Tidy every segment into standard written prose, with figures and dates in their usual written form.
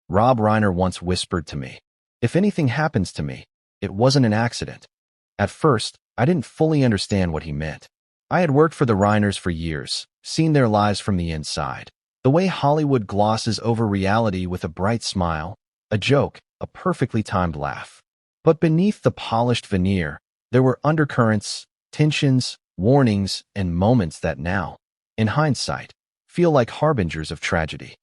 Rob Reiner once whispered to me, "If anything happens to me, it wasn't an accident." At first, I didn't fully understand what he meant. I had worked for the Reiners for years, seen their lives from the inside. The way Hollywood glosses over reality with a bright smile, a joke, a perfectly timed laugh. But beneath the polished veneer, there were undercurrents, tensions, warnings, and moments that now, in hindsight, feel like harbingers of tragedy.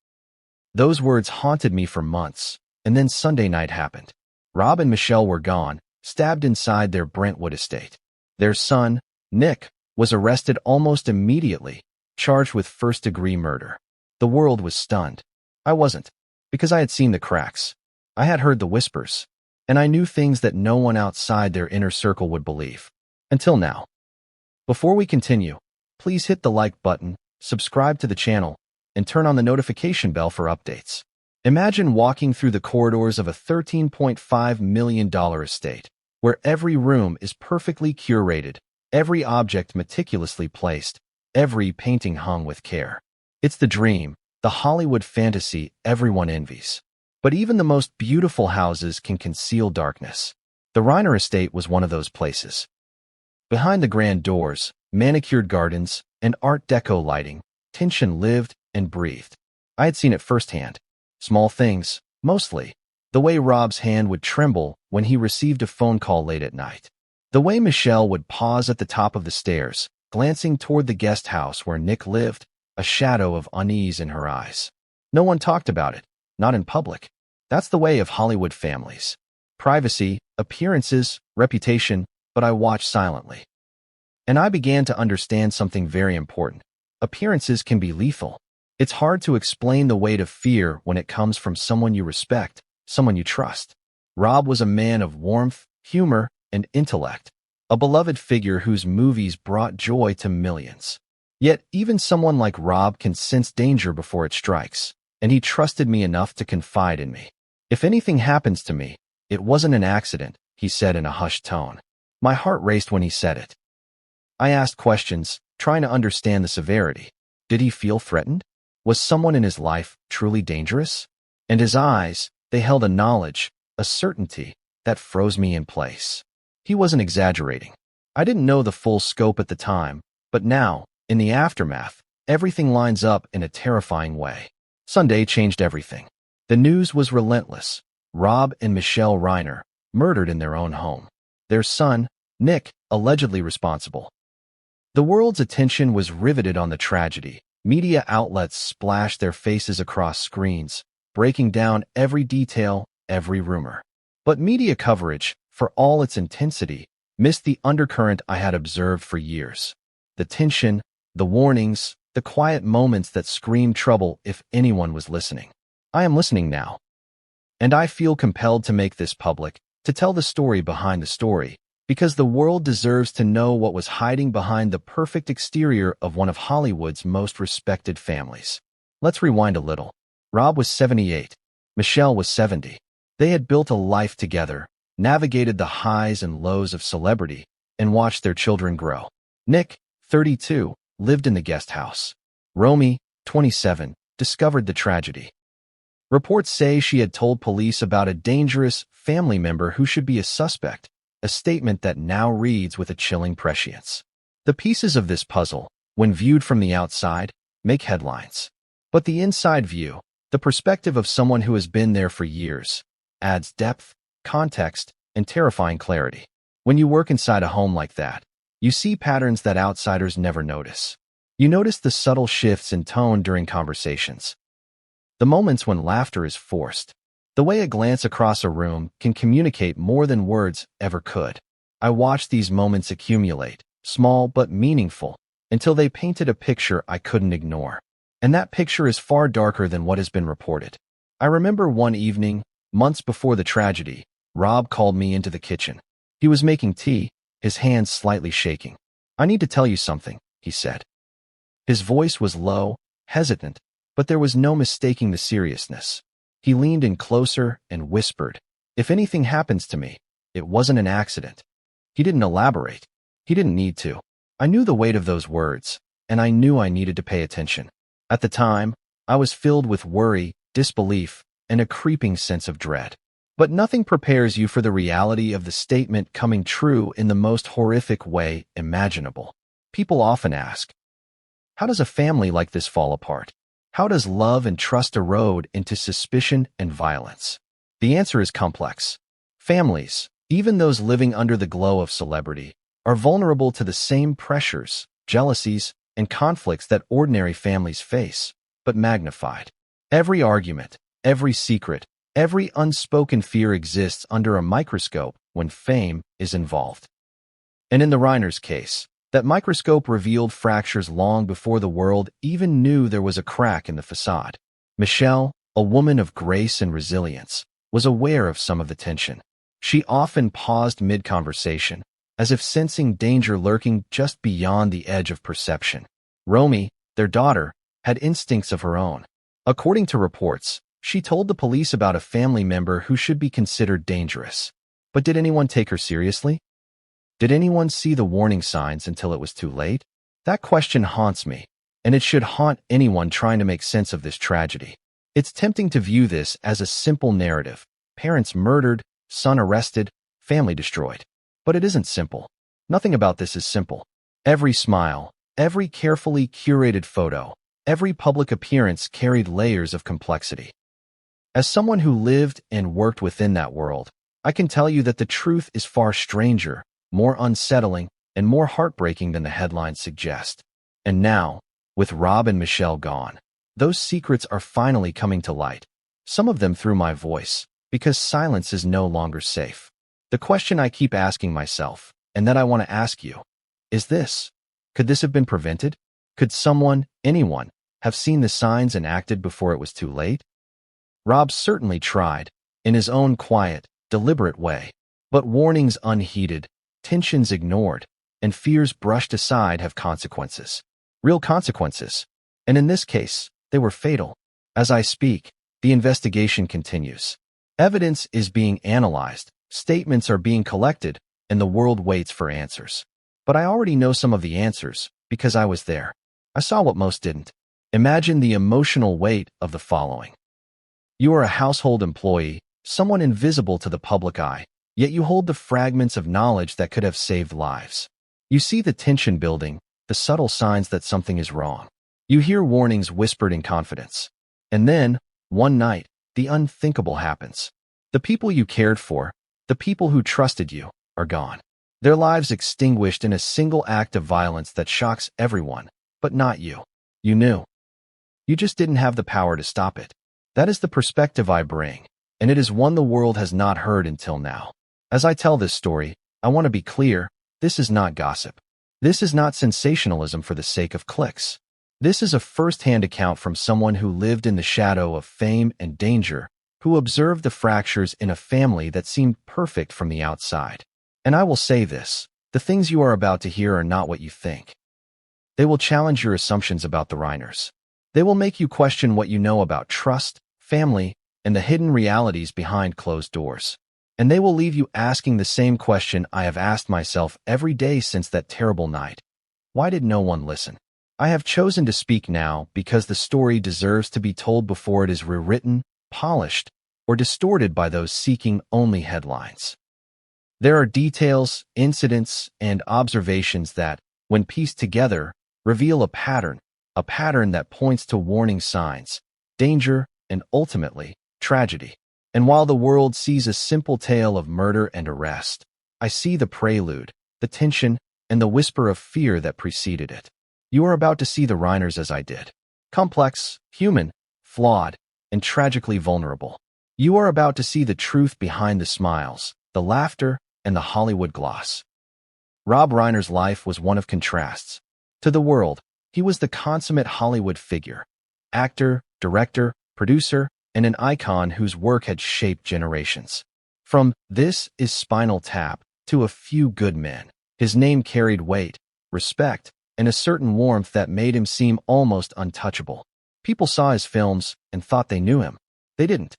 Those words haunted me for months, and then Sunday night happened. Rob and Michelle were gone, stabbed inside their Brentwood estate. Their son, Nick, was arrested almost immediately, charged with first-degree murder. The world was stunned. I wasn't, because I had seen the cracks. I had heard the whispers, and I knew things that no one outside their inner circle would believe. Until now. Before we continue, please hit the like button, subscribe to the channel, and turn on the notification bell for updates. Imagine walking through the corridors of a $13.5 million estate, where every room is perfectly curated, every object meticulously placed, every painting hung with care. It's the dream, the Hollywood fantasy everyone envies. But even the most beautiful houses can conceal darkness. The Reiner estate was one of those places. Behind the grand doors, manicured gardens, and Art Deco lighting, tension lived and breathed. I had seen it firsthand. Small things, mostly. The way Rob's hand would tremble when he received a phone call late at night. The way Michelle would pause at the top of the stairs, glancing toward the guest house where Nick lived, a shadow of unease in her eyes. No one talked about it, not in public. That's the way of Hollywood families. Privacy, appearances, reputation, but I watched silently. And I began to understand something very important. Appearances can be lethal. It's hard to explain the weight of fear when it comes from someone you respect, someone you trust. Rob was a man of warmth, humor, and intellect, a beloved figure whose movies brought joy to millions. Yet even someone like Rob can sense danger before it strikes, and he trusted me enough to confide in me. "If anything happens to me, it wasn't an accident," he said in a hushed tone. My heart raced when he said it. I asked questions, trying to understand the severity. Did he feel threatened? Was someone in his life truly dangerous? And his eyes, they held a knowledge, a certainty, that froze me in place. He wasn't exaggerating. I didn't know the full scope at the time, but now, in the aftermath, everything lines up in a terrifying way. Sunday changed everything. The news was relentless. Rob and Michelle Reiner, murdered in their own home. Their son, Nick, allegedly responsible. The world's attention was riveted on the tragedy. Media outlets splashed their faces across screens, breaking down every detail, every rumor. But media coverage, for all its intensity, missed the undercurrent I had observed for years. The tension, the warnings, the quiet moments that screamed trouble if anyone was listening. I am listening now. And I feel compelled to make this public, to tell the story behind the story, because the world deserves to know what was hiding behind the perfect exterior of one of Hollywood's most respected families. Let's rewind a little. Rob was 78. Michelle was 70. They had built a life together, navigated the highs and lows of celebrity, and watched their children grow. Nick, 32, lived in the guest house. Romy, 27, discovered the tragedy. Reports say she had told police about a dangerous family member who should be a suspect, a statement that now reads with a chilling prescience. The pieces of this puzzle, when viewed from the outside, make headlines. But the inside view, the perspective of someone who has been there for years, adds depth, context, and terrifying clarity. When you work inside a home like that, you see patterns that outsiders never notice. You notice the subtle shifts in tone during conversations, the moments when laughter is forced, the way a glance across a room can communicate more than words ever could. I watched these moments accumulate, small but meaningful, until they painted a picture I couldn't ignore. And that picture is far darker than what has been reported. I remember one evening, months before the tragedy, Rob called me into the kitchen. He was making tea, his hands slightly shaking. "I need to tell you something," he said. His voice was low, hesitant, but there was no mistaking the seriousness. He leaned in closer and whispered, "If anything happens to me, it wasn't an accident." He didn't elaborate. He didn't need to. I knew the weight of those words, and I knew I needed to pay attention. At the time, I was filled with worry, disbelief, and a creeping sense of dread. But nothing prepares you for the reality of the statement coming true in the most horrific way imaginable. People often ask, how does a family like this fall apart? How does love and trust erode into suspicion and violence? The answer is complex. Families, even those living under the glow of celebrity, are vulnerable to the same pressures, jealousies, and conflicts that ordinary families face, but magnified. Every argument, every secret, every unspoken fear exists under a microscope when fame is involved. And in the Reiners case, that microscope revealed fractures long before the world even knew there was a crack in the facade. Michelle, a woman of grace and resilience, was aware of some of the tension. She often paused mid-conversation, as if sensing danger lurking just beyond the edge of perception. Romy, their daughter, had instincts of her own. According to reports, she told the police about a family member who should be considered dangerous. But did anyone take her seriously? Did anyone see the warning signs until it was too late? That question haunts me, and it should haunt anyone trying to make sense of this tragedy. It's tempting to view this as a simple narrative. Parents murdered, son arrested, family destroyed. But it isn't simple. Nothing about this is simple. Every smile, every carefully curated photo, every public appearance carried layers of complexity. As someone who lived and worked within that world, I can tell you that the truth is far stranger, more unsettling, and more heartbreaking than the headlines suggest. And now, with Rob and Michelle gone, those secrets are finally coming to light. Some of them through my voice, because silence is no longer safe. The question I keep asking myself, and that I want to ask you, is this: could this have been prevented? Could someone, anyone, have seen the signs and acted before it was too late? Rob certainly tried, in his own quiet, deliberate way. But warnings unheeded, tensions ignored, and fears brushed aside have consequences. Real consequences. And in this case, they were fatal. As I speak, the investigation continues. Evidence is being analyzed, statements are being collected, and the world waits for answers. But I already know some of the answers, because I was there. I saw what most didn't. Imagine the emotional weight of the following. You are a household employee, someone invisible to the public eye, yet you hold the fragments of knowledge that could have saved lives. You see the tension building, the subtle signs that something is wrong. You hear warnings whispered in confidence. And then, one night, the unthinkable happens. The people you cared for, the people who trusted you, are gone. Their lives extinguished in a single act of violence that shocks everyone, but not you. You knew. You just didn't have the power to stop it. That is the perspective I bring, and it is one the world has not heard until now. As I tell this story, I want to be clear, this is not gossip. This is not sensationalism for the sake of clicks. This is a first-hand account from someone who lived in the shadow of fame and danger, who observed the fractures in a family that seemed perfect from the outside. And I will say this, the things you are about to hear are not what you think. They will challenge your assumptions about the Reiners. They will make you question what you know about trust, family, and the hidden realities behind closed doors. And they will leave you asking the same question I have asked myself every day since that terrible night. Why did no one listen? I have chosen to speak now because the story deserves to be told before it is rewritten, polished, or distorted by those seeking only headlines. There are details, incidents, and observations that, when pieced together, reveal a pattern that points to warning signs, danger, and ultimately, tragedy. And while the world sees a simple tale of murder and arrest, I see the prelude, the tension, and the whisper of fear that preceded it. You are about to see the Reiners as I did. Complex, human, flawed, and tragically vulnerable. You are about to see the truth behind the smiles, the laughter, and the Hollywood gloss. Rob Reiner's life was one of contrasts. To the world, he was the consummate Hollywood figure. Actor, director, producer, and an icon whose work had shaped generations. From This Is Spinal Tap to A Few Good Men, his name carried weight, respect, and a certain warmth that made him seem almost untouchable. People saw his films and thought they knew him. They didn't.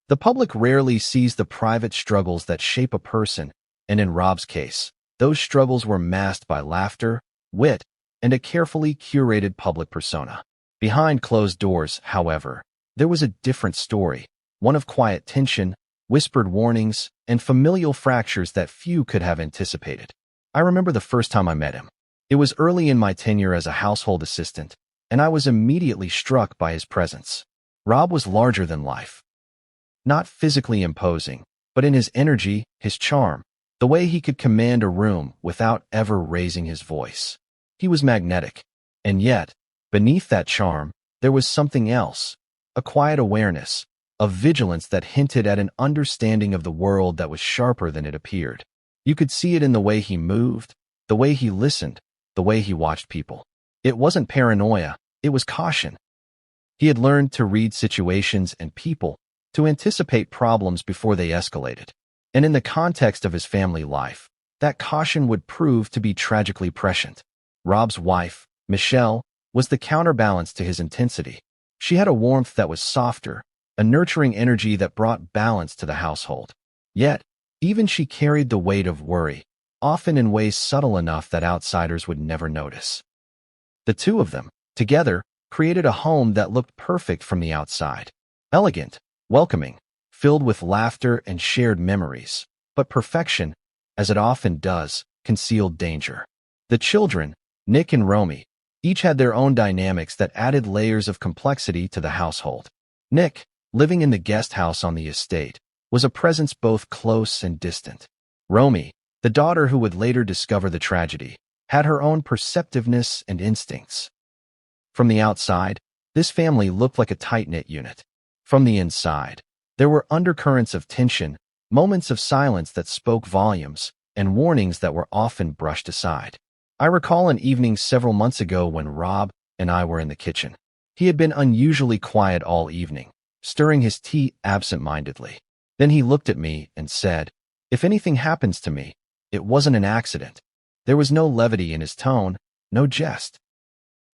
The public rarely sees the private struggles that shape a person, and in Rob's case, those struggles were masked by laughter, wit, and a carefully curated public persona. Behind closed doors, however, there was a different story, one of quiet tension, whispered warnings, and familial fractures that few could have anticipated. I remember the first time I met him. It was early in my tenure as a household assistant, and I was immediately struck by his presence. Rob was larger than life. Not physically imposing, but in his energy, his charm, the way he could command a room without ever raising his voice. He was magnetic. And yet, beneath that charm, there was something else, a quiet awareness, a vigilance that hinted at an understanding of the world that was sharper than it appeared. You could see it in the way he moved, the way he listened, the way he watched people. It wasn't paranoia, it was caution. He had learned to read situations and people, to anticipate problems before they escalated. And in the context of his family life, that caution would prove to be tragically prescient. Rob's wife, Michelle, was the counterbalance to his intensity. She had a warmth that was softer, a nurturing energy that brought balance to the household. Yet, even she carried the weight of worry, often in ways subtle enough that outsiders would never notice. The two of them, together, created a home that looked perfect from the outside. Elegant, welcoming, filled with laughter and shared memories. But perfection, as it often does, concealed danger. The children, Nick and Romy, each had their own dynamics that added layers of complexity to the household. Nick, living in the guest house on the estate, was a presence both close and distant. Romy, the daughter who would later discover the tragedy, had her own perceptiveness and instincts. From the outside, this family looked like a tight-knit unit. From the inside, there were undercurrents of tension, moments of silence that spoke volumes, and warnings that were often brushed aside. I recall an evening several months ago when Rob and I were in the kitchen. He had been unusually quiet all evening, stirring his tea absent-mindedly. Then he looked at me and said, "If anything happens to me, it wasn't an accident." There was no levity in his tone, no jest.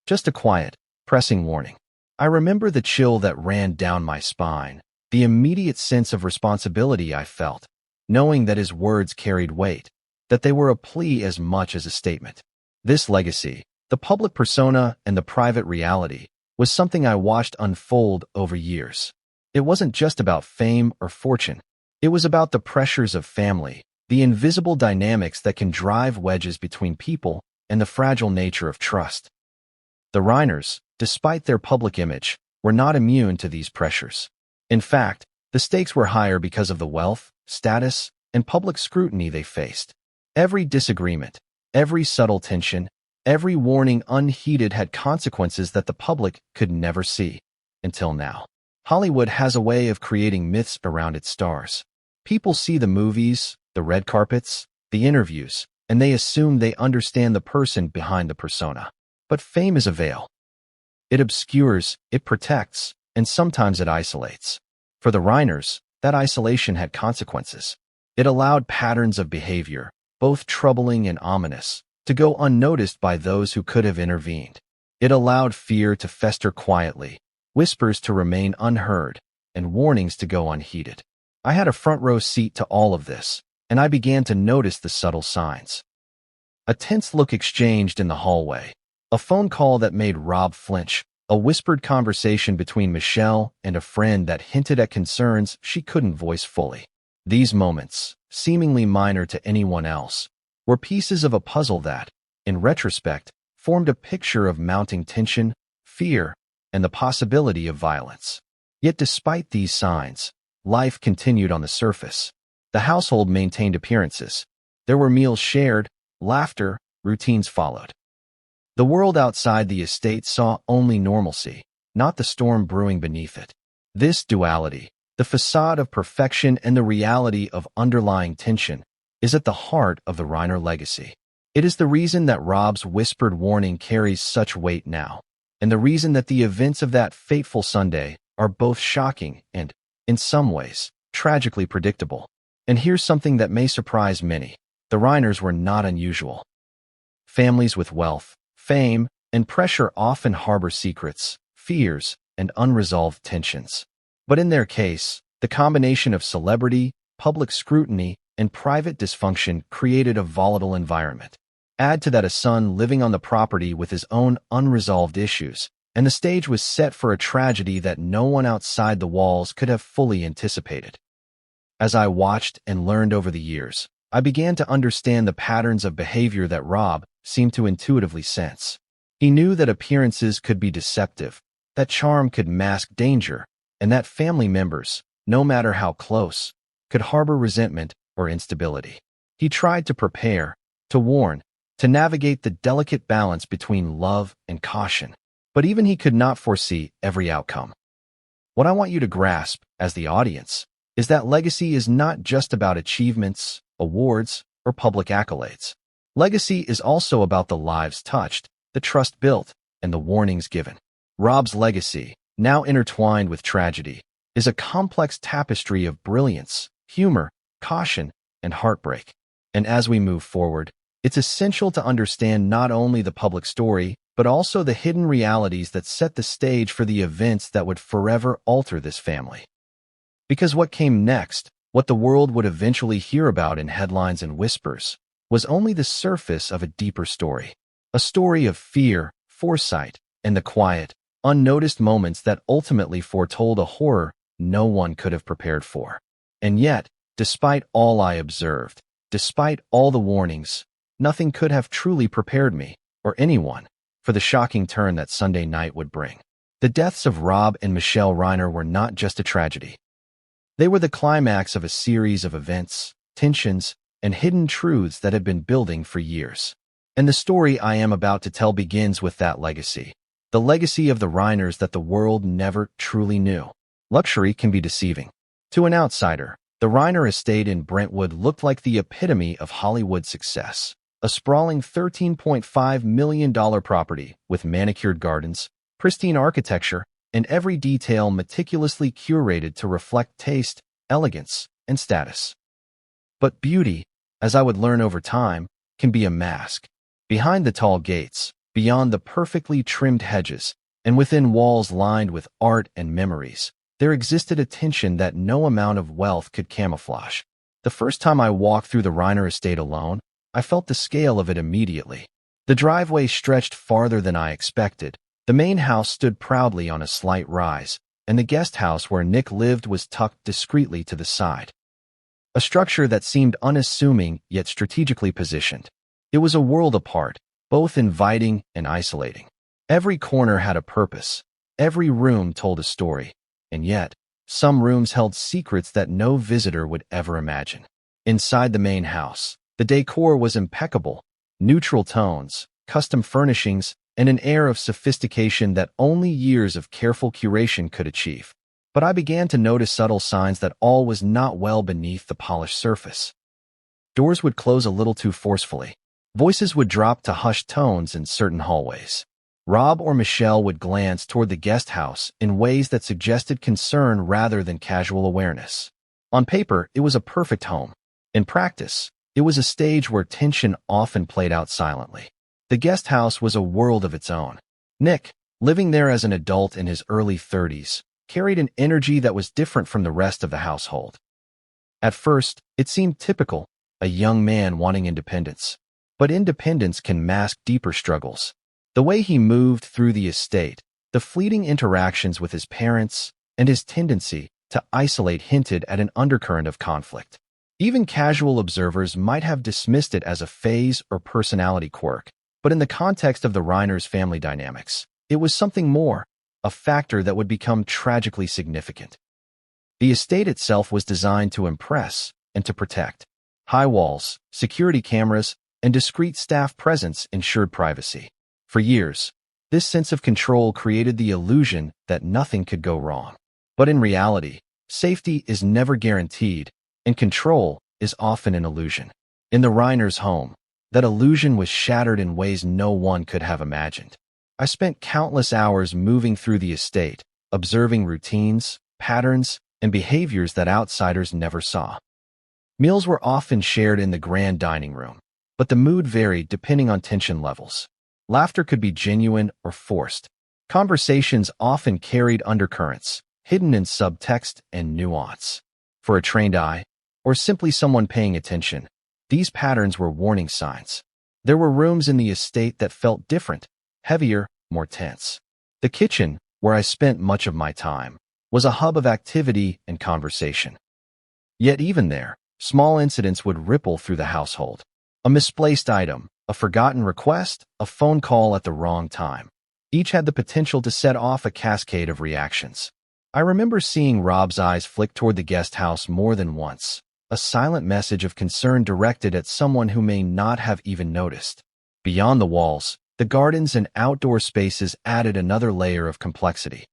Just a quiet, pressing warning. I remember the chill that ran down my spine, the immediate sense of responsibility I felt, knowing that his words carried weight, that they were a plea as much as a statement. This legacy, the public persona and the private reality, was something I watched unfold over years. It wasn't just about fame or fortune. It was about the pressures of family, the invisible dynamics that can drive wedges between people, and the fragile nature of trust. The Reiners, despite their public image, were not immune to these pressures. In fact, the stakes were higher because of the wealth, status, and public scrutiny they faced. Every disagreement, every subtle tension, every warning unheeded had consequences that the public could never see. Until now. Hollywood has a way of creating myths around its stars. People see the movies, the red carpets, the interviews, and they assume they understand the person behind the persona. But fame is a veil. It obscures, it protects, and sometimes it isolates. For the Reiners, that isolation had consequences. It allowed patterns of behavior, both troubling and ominous, to go unnoticed by those who could have intervened. It allowed fear to fester quietly, whispers to remain unheard, and warnings to go unheeded. I had a front-row seat to all of this, and I began to notice the subtle signs. A tense look exchanged in the hallway, a phone call that made Rob flinch, a whispered conversation between Michelle and a friend that hinted at concerns she couldn't voice fully. These moments, seemingly minor to anyone else, were pieces of a puzzle that, in retrospect, formed a picture of mounting tension, fear, and the possibility of violence. Yet despite these signs, life continued on the surface. The household maintained appearances. There were meals shared, laughter, routines followed. The world outside the estate saw only normalcy, not the storm brewing beneath it. This duality, the facade of perfection and the reality of underlying tension, is at the heart of the Reiner legacy. It is the reason that Rob's whispered warning carries such weight now, and the reason that the events of that fateful Sunday are both shocking and, in some ways, tragically predictable. And here's something that may surprise many. The Reiners were not unusual. Families with wealth, fame, and pressure often harbor secrets, fears, and unresolved tensions. But in their case, the combination of celebrity, public scrutiny, and private dysfunction created a volatile environment. Add to that a son living on the property with his own unresolved issues, and the stage was set for a tragedy that no one outside the walls could have fully anticipated. As I watched and learned over the years, I began to understand the patterns of behavior that Rob seemed to intuitively sense. He knew that appearances could be deceptive, that charm could mask danger, and that family members, no matter how close, could harbor resentment or instability. He tried to prepare, to warn, to navigate the delicate balance between love and caution. But even he could not foresee every outcome. What I want you to grasp, as the audience, is that legacy is not just about achievements, awards, or public accolades. Legacy is also about the lives touched, the trust built, and the warnings given. Rob's legacy, now intertwined with tragedy, is a complex tapestry of brilliance, humor, caution, and heartbreak. And as we move forward, it's essential to understand not only the public story, but also the hidden realities that set the stage for the events that would forever alter this family. Because what came next, what the world would eventually hear about in headlines and whispers, was only the surface of a deeper story. A story of fear, foresight, and the quiet, unnoticed moments that ultimately foretold a horror no one could have prepared for. And yet, despite all I observed, despite all the warnings, nothing could have truly prepared me, or anyone, for the shocking turn that Sunday night would bring. The deaths of Rob and Michelle Reiner were not just a tragedy. They were the climax of a series of events, tensions, and hidden truths that had been building for years. And the story I am about to tell begins with that legacy. The legacy of the Reiners that the world never truly knew. Luxury can be deceiving. To an outsider, the Reiner estate in Brentwood looked like the epitome of Hollywood success. A sprawling $13.5 million property with manicured gardens, pristine architecture, and every detail meticulously curated to reflect taste, elegance, and status. But beauty, as I would learn over time, can be a mask. Behind the tall gates, beyond the perfectly trimmed hedges, and within walls lined with art and memories, there existed a tension that no amount of wealth could camouflage. The first time I walked through the Reiner estate alone, I felt the scale of it immediately. The driveway stretched farther than I expected. The main house stood proudly on a slight rise, and the guest house where Nick lived was tucked discreetly to the side. A structure that seemed unassuming yet strategically positioned. It was a world apart, both inviting and isolating. Every corner had a purpose. Every room told a story. And yet, some rooms held secrets that no visitor would ever imagine. Inside the main house, the decor was impeccable, neutral tones, custom furnishings, and an air of sophistication that only years of careful curation could achieve. But I began to notice subtle signs that all was not well beneath the polished surface. Doors would close a little too forcefully. Voices would drop to hushed tones in certain hallways. Rob or Michelle would glance toward the guest house in ways that suggested concern rather than casual awareness. On paper, it was a perfect home. In practice, it was a stage where tension often played out silently. The guest house was a world of its own. Nick, living there as an adult in his early 30s, carried an energy that was different from the rest of the household. At first, it seemed typical, a young man wanting independence. But independence can mask deeper struggles. The way he moved through the estate, the fleeting interactions with his parents, and his tendency to isolate hinted at an undercurrent of conflict. Even casual observers might have dismissed it as a phase or personality quirk, but in the context of the Reiners' family dynamics, it was something more, a factor that would become tragically significant. The estate itself was designed to impress and to protect. High walls, security cameras, and discreet staff presence ensured privacy. For years, this sense of control created the illusion that nothing could go wrong. But in reality, safety is never guaranteed, and control is often an illusion. In the Reiners' home, that illusion was shattered in ways no one could have imagined. I spent countless hours moving through the estate, observing routines, patterns, and behaviors that outsiders never saw. Meals were often shared in the grand dining room, but the mood varied depending on tension levels. Laughter could be genuine or forced. Conversations often carried undercurrents, hidden in subtext and nuance. For a trained eye, or simply someone paying attention, these patterns were warning signs. There were rooms in the estate that felt different, heavier, more tense. The kitchen, where I spent much of my time, was a hub of activity and conversation. Yet even there, small incidents would ripple through the household. A misplaced item, a forgotten request, a phone call at the wrong time. Each had the potential to set off a cascade of reactions. I remember seeing Rob's eyes flick toward the guest house more than once, a silent message of concern directed at someone who may not have even noticed. Beyond the walls, the gardens and outdoor spaces added another layer of complexity.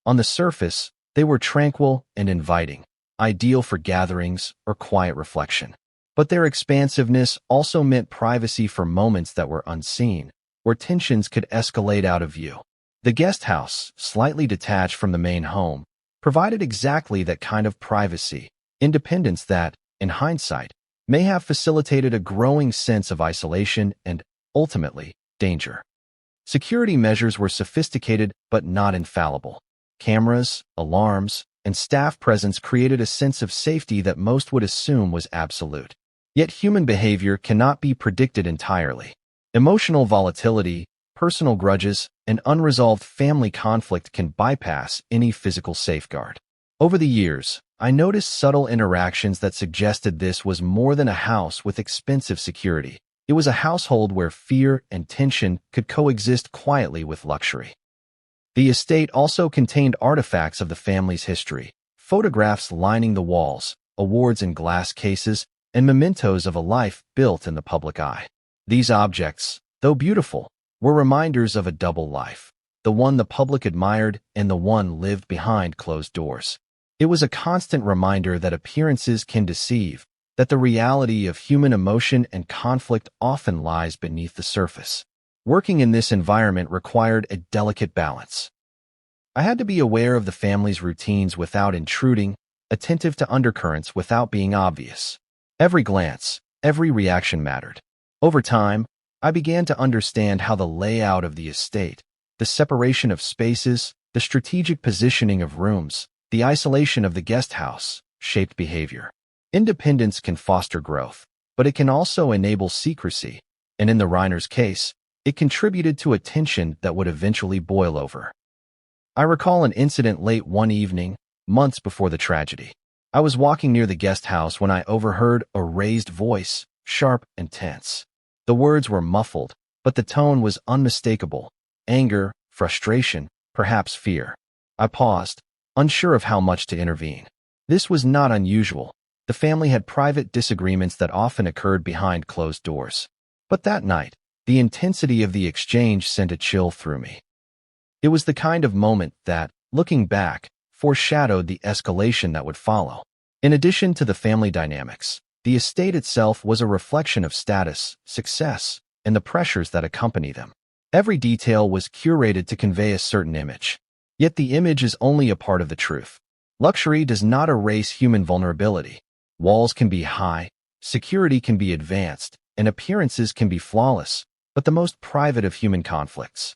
On the surface, they were tranquil and inviting, ideal for gatherings or quiet reflection. But their expansiveness also meant privacy for moments that were unseen, where tensions could escalate out of view. The guest house, slightly detached from the main home, provided exactly that kind of privacy, independence that, in hindsight, may have facilitated a growing sense of isolation and, ultimately, danger. Security measures were sophisticated but not infallible. Cameras, alarms, and staff presence created a sense of safety that most would assume was absolute. Yet human behavior cannot be predicted entirely. Emotional volatility, personal grudges, and unresolved family conflict can bypass any physical safeguard. Over the years, I noticed subtle interactions that suggested this was more than a house with expensive security. It was a household where fear and tension could coexist quietly with luxury. The estate also contained artifacts of the family's history, photographs lining the walls, awards in glass cases, and mementos of a life built in the public eye. These objects, though beautiful, were reminders of a double life, the one the public admired and the one lived behind closed doors. It was a constant reminder that appearances can deceive, that the reality of human emotion and conflict often lies beneath the surface. Working in this environment required a delicate balance. I had to be aware of the family's routines without intruding, attentive to undercurrents without being obvious. Every glance, every reaction mattered. Over time, I began to understand how the layout of the estate, the separation of spaces, the strategic positioning of rooms, the isolation of the guest house, shaped behavior. Independence can foster growth, but it can also enable secrecy, and in the Reiners' case, it contributed to a tension that would eventually boil over. I recall an incident late one evening, months before the tragedy. I was walking near the guest house when I overheard a raised voice, sharp and tense. The words were muffled, but the tone was unmistakable. Anger, frustration, perhaps fear. I paused, unsure of how much to intervene. This was not unusual. The family had private disagreements that often occurred behind closed doors. But that night, the intensity of the exchange sent a chill through me. It was the kind of moment that, looking back, foreshadowed the escalation that would follow. In addition to the family dynamics, the estate itself was a reflection of status, success, and the pressures that accompany them. Every detail was curated to convey a certain image. Yet the image is only a part of the truth. Luxury does not erase human vulnerability. Walls can be high, security can be advanced, and appearances can be flawless, but the most private of human conflicts,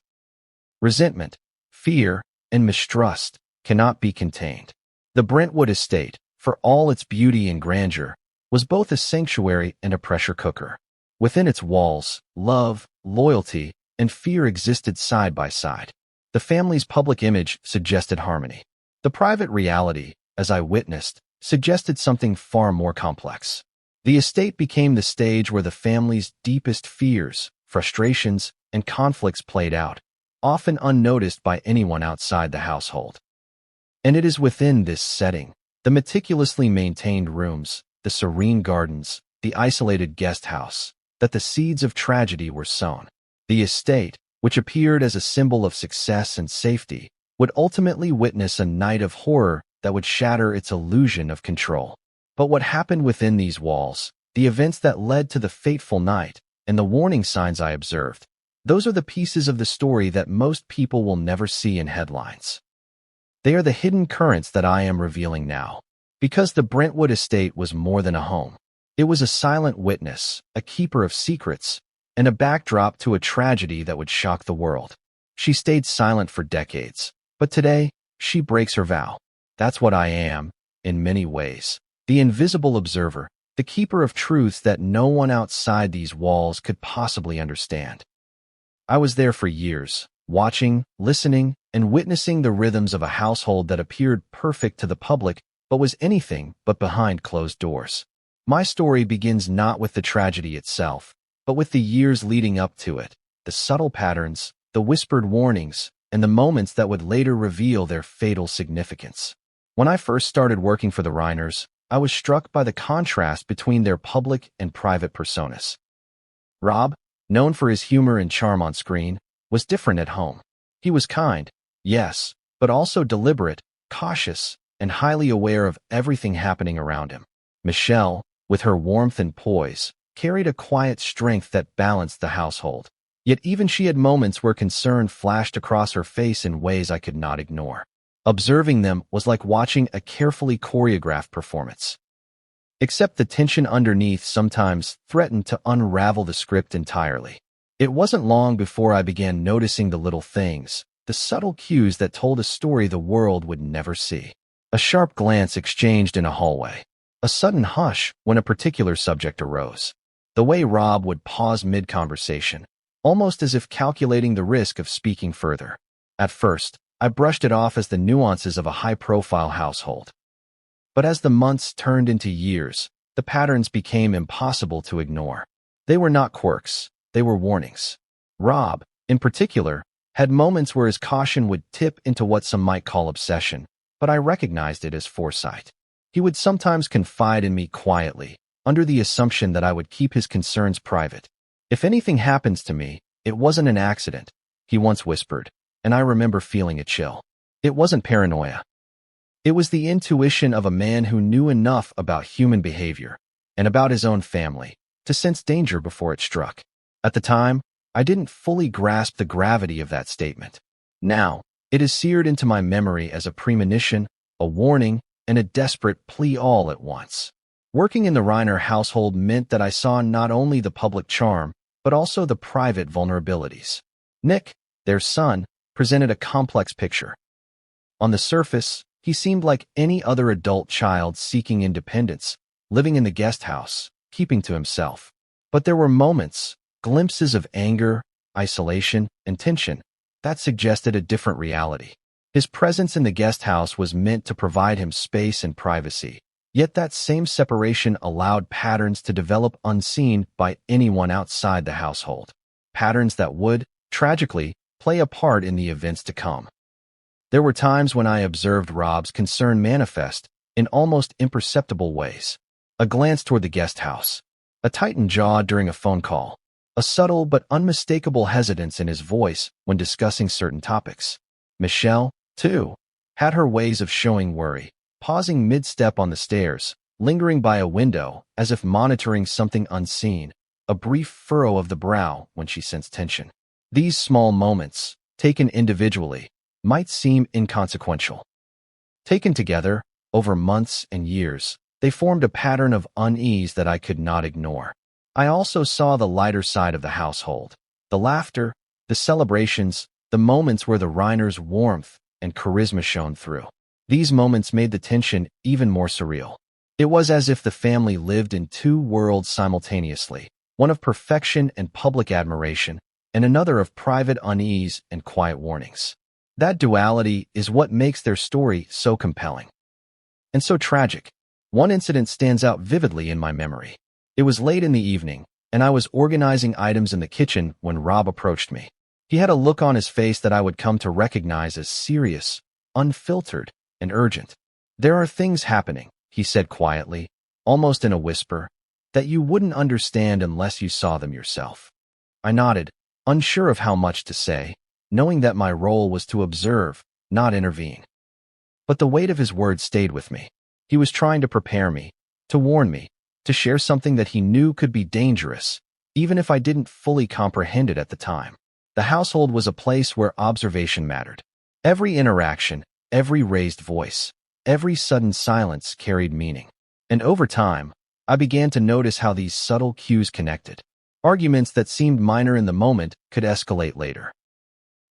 resentment, fear, and mistrust, cannot be contained. The Brentwood estate, for all its beauty and grandeur, was both a sanctuary and a pressure cooker. Within its walls, love, loyalty, and fear existed side by side. The family's public image suggested harmony. The private reality, as I witnessed, suggested something far more complex. The estate became the stage where the family's deepest fears, frustrations, and conflicts played out, often unnoticed by anyone outside the household. And it is within this setting, the meticulously maintained rooms, the serene gardens, the isolated guest house, that the seeds of tragedy were sown. The estate, which appeared as a symbol of success and safety, would ultimately witness a night of horror that would shatter its illusion of control. But what happened within these walls, the events that led to the fateful night, and the warning signs I observed, those are the pieces of the story that most people will never see in headlines. They are the hidden currents that I am revealing now. Because the Brentwood estate was more than a home. It was a silent witness, a keeper of secrets, and a backdrop to a tragedy that would shock the world. She stayed silent for decades, but today, she breaks her vow. That's what I am, in many ways. The invisible observer, the keeper of truths that no one outside these walls could possibly understand. I was there for years, watching, listening, and witnessing the rhythms of a household that appeared perfect to the public but was anything but behind closed doors. My story begins not with the tragedy itself, but with the years leading up to it, the subtle patterns, the whispered warnings, and the moments that would later reveal their fatal significance. When I first started working for the Reiners, I was struck by the contrast between their public and private personas. Rob, known for his humor and charm on screen, was different at home. He was kind, yes, but also deliberate, cautious, and highly aware of everything happening around him. Michelle, with her warmth and poise, carried a quiet strength that balanced the household. Yet even she had moments where concern flashed across her face in ways I could not ignore. Observing them was like watching a carefully choreographed performance. Except the tension underneath sometimes threatened to unravel the script entirely. It wasn't long before I began noticing the little things, the subtle cues that told a story the world would never see. A sharp glance exchanged in a hallway. A sudden hush when a particular subject arose. The way Rob would pause mid-conversation, almost as if calculating the risk of speaking further. At first, I brushed it off as the nuances of a high-profile household. But as the months turned into years, the patterns became impossible to ignore. They were not quirks, they were warnings. Rob, in particular, had moments where his caution would tip into what some might call obsession, but I recognized it as foresight. He would sometimes confide in me quietly, under the assumption that I would keep his concerns private. "If anything happens to me, it wasn't an accident," he once whispered, and I remember feeling a chill. It wasn't paranoia. It was the intuition of a man who knew enough about human behavior, and about his own family, to sense danger before it struck. At the time, I didn't fully grasp the gravity of that statement. Now, it is seared into my memory as a premonition, a warning, and a desperate plea all at once. Working in the Reiner household meant that I saw not only the public charm, but also the private vulnerabilities. Nick, their son, presented a complex picture. On the surface, he seemed like any other adult child seeking independence, living in the guest house, keeping to himself. But there were moments, glimpses of anger, isolation, and tension, that suggested a different reality. His presence in the guest house was meant to provide him space and privacy, yet that same separation allowed patterns to develop unseen by anyone outside the household. Patterns that would, tragically, play a part in the events to come. There were times when I observed Rob's concern manifest in almost imperceptible ways. A glance toward the guest house, a tightened jaw during a phone call, a subtle but unmistakable hesitance in his voice when discussing certain topics. Michelle, too, had her ways of showing worry, pausing mid-step on the stairs, lingering by a window as if monitoring something unseen, a brief furrow of the brow when she sensed tension. These small moments, taken individually, might seem inconsequential. Taken together, over months and years, they formed a pattern of unease that I could not ignore. I also saw the lighter side of the household, the laughter, the celebrations, the moments where the Reiners' warmth and charisma shone through. These moments made the tension even more surreal. It was as if the family lived in two worlds simultaneously, one of perfection and public admiration, and another of private unease and quiet warnings. That duality is what makes their story so compelling. And so tragic. One incident stands out vividly in my memory. It was late in the evening, and I was organizing items in the kitchen when Rob approached me. He had a look on his face that I would come to recognize as serious, unfiltered, and urgent. "There are things happening," he said quietly, almost in a whisper, "that you wouldn't understand unless you saw them yourself." I nodded, unsure of how much to say, knowing that my role was to observe, not intervene. But the weight of his words stayed with me. He was trying to prepare me, to warn me, to share something that he knew could be dangerous, even if I didn't fully comprehend it at the time. The household was a place where observation mattered. Every interaction, every raised voice, every sudden silence carried meaning. And over time, I began to notice how these subtle cues connected. Arguments that seemed minor in the moment could escalate later.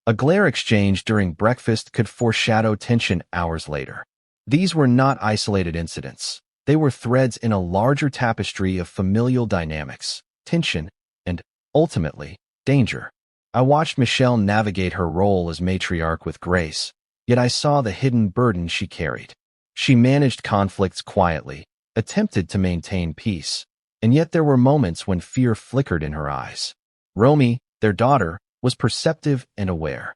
A glare exchange during breakfast could foreshadow tension hours later. These were not isolated incidents. They were threads in a larger tapestry of familial dynamics, tension, and, ultimately, danger. I watched Michelle navigate her role as matriarch with grace, yet I saw the hidden burden she carried. She managed conflicts quietly, attempted to maintain peace, and yet there were moments when fear flickered in her eyes. Romy, their daughter, was perceptive and aware.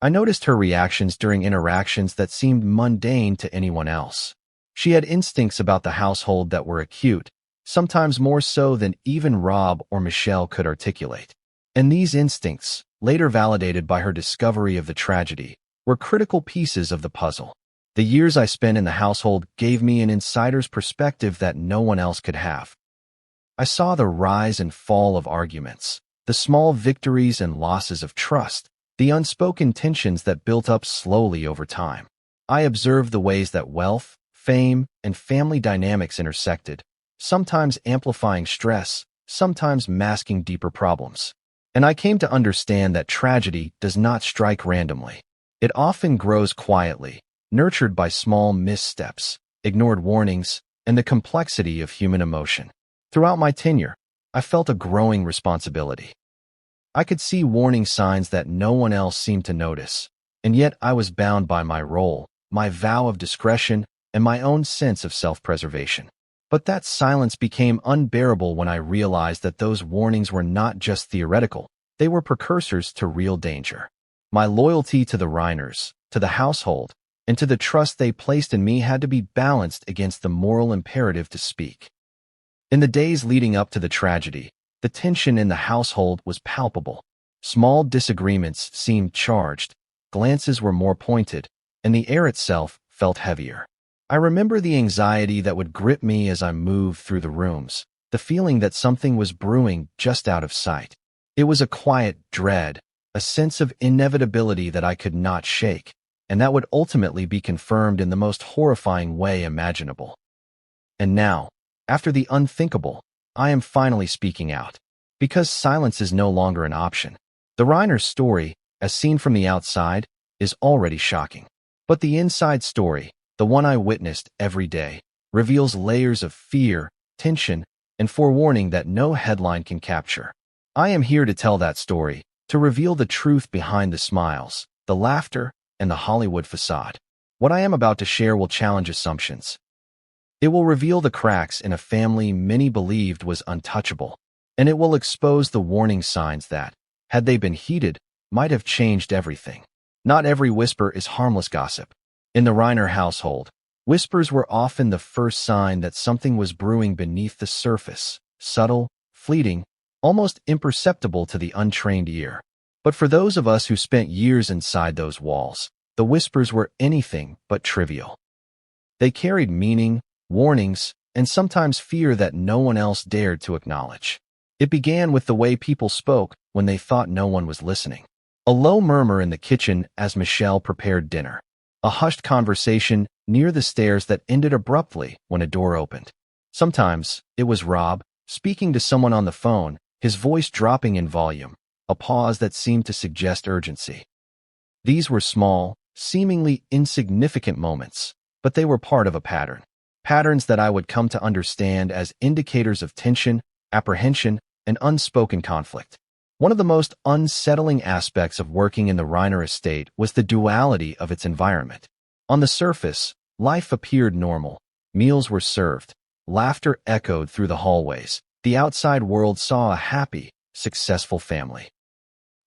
I noticed her reactions during interactions that seemed mundane to anyone else. She had instincts about the household that were acute, sometimes more so than even Rob or Michelle could articulate. And these instincts, later validated by her discovery of the tragedy, were critical pieces of the puzzle. The years I spent in the household gave me an insider's perspective that no one else could have. I saw the rise and fall of arguments, the small victories and losses of trust, the unspoken tensions that built up slowly over time. I observed the ways that wealth, fame, and family dynamics intersected, sometimes amplifying stress, sometimes masking deeper problems. And I came to understand that tragedy does not strike randomly. It often grows quietly, nurtured by small missteps, ignored warnings, and the complexity of human emotion. Throughout my tenure, I felt a growing responsibility. I could see warning signs that no one else seemed to notice, and yet I was bound by my role, my vow of discretion, and my own sense of self-preservation. But that silence became unbearable when I realized that those warnings were not just theoretical, they were precursors to real danger. My loyalty to the Reiners, to the household, and to the trust they placed in me had to be balanced against the moral imperative to speak. In the days leading up to the tragedy, the tension in the household was palpable. Small disagreements seemed charged, glances were more pointed, and the air itself felt heavier. I remember the anxiety that would grip me as I moved through the rooms, the feeling that something was brewing just out of sight. It was a quiet dread, a sense of inevitability that I could not shake, and that would ultimately be confirmed in the most horrifying way imaginable. And now, after the unthinkable, I am finally speaking out, because silence is no longer an option. The Reiner story, as seen from the outside, is already shocking. But the inside story, the one I witnessed every day, reveals layers of fear, tension, and forewarning that no headline can capture. I am here to tell that story, to reveal the truth behind the smiles, the laughter, and the Hollywood facade. What I am about to share will challenge assumptions. It will reveal the cracks in a family many believed was untouchable, and it will expose the warning signs that, had they been heeded, might have changed everything. Not every whisper is harmless gossip. In the Reiner household, whispers were often the first sign that something was brewing beneath the surface, subtle, fleeting, almost imperceptible to the untrained ear. But for those of us who spent years inside those walls, the whispers were anything but trivial. They carried meaning, warnings, and sometimes fear that no one else dared to acknowledge. It began with the way people spoke when they thought no one was listening. A low murmur in the kitchen as Michelle prepared dinner. A hushed conversation near the stairs that ended abruptly when a door opened. Sometimes it was Rob, speaking to someone on the phone, his voice dropping in volume, a pause that seemed to suggest urgency. These were small, seemingly insignificant moments, but they were part of a pattern. Patterns that I would come to understand as indicators of tension, apprehension, and unspoken conflict. One of the most unsettling aspects of working in the Reiner estate was the duality of its environment. On the surface, life appeared normal. Meals were served. Laughter echoed through the hallways. The outside world saw a happy, successful family.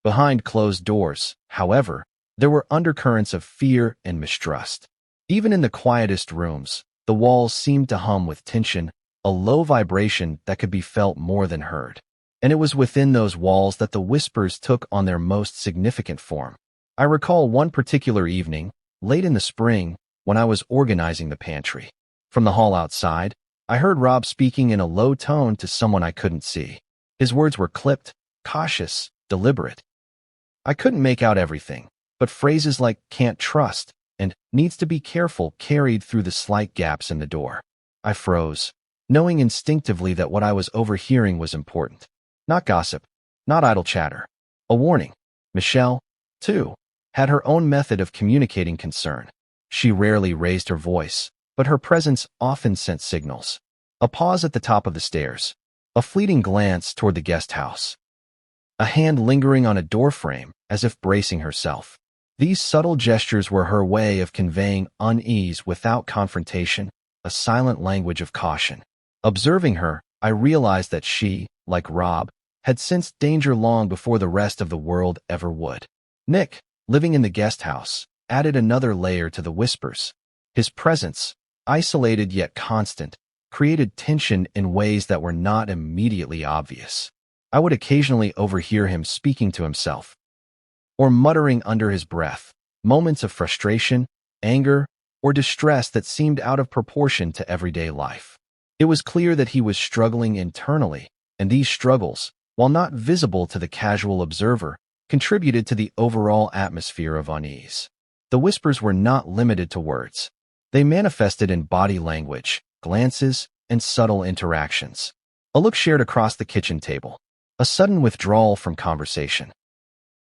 Behind closed doors, however, there were undercurrents of fear and mistrust. Even in the quietest rooms, the walls seemed to hum with tension, a low vibration that could be felt more than heard. And it was within those walls that the whispers took on their most significant form. I recall one particular evening, late in the spring, when I was organizing the pantry. From the hall outside, I heard Rob speaking in a low tone to someone I couldn't see. His words were clipped, cautious, deliberate. I couldn't make out everything, but phrases like "can't trust" and "needs to be careful" carried through the slight gaps in the door. I froze, knowing instinctively that what I was overhearing was important. Not gossip, not idle chatter. A warning. Michelle, too, had her own method of communicating concern. She rarely raised her voice, but her presence often sent signals. A pause at the top of the stairs. A fleeting glance toward the guest house. a hand lingering on a doorframe as if bracing herself. These subtle gestures were her way of conveying unease without confrontation, a silent language of caution. Observing her, I realized that she, like Rob, had sensed danger long before the rest of the world ever would. Nick, living in the guest house, added another layer to the whispers. His presence, isolated yet constant, created tension in ways that were not immediately obvious. I would occasionally overhear him speaking to himself, or muttering under his breath, moments of frustration, anger, or distress that seemed out of proportion to everyday life. It was clear that he was struggling internally, and these struggles, while not visible to the casual observer, contributed to the overall atmosphere of unease. The whispers were not limited to words. They manifested in body language, glances, and subtle interactions. A look shared across the kitchen table, a sudden withdrawal from conversation,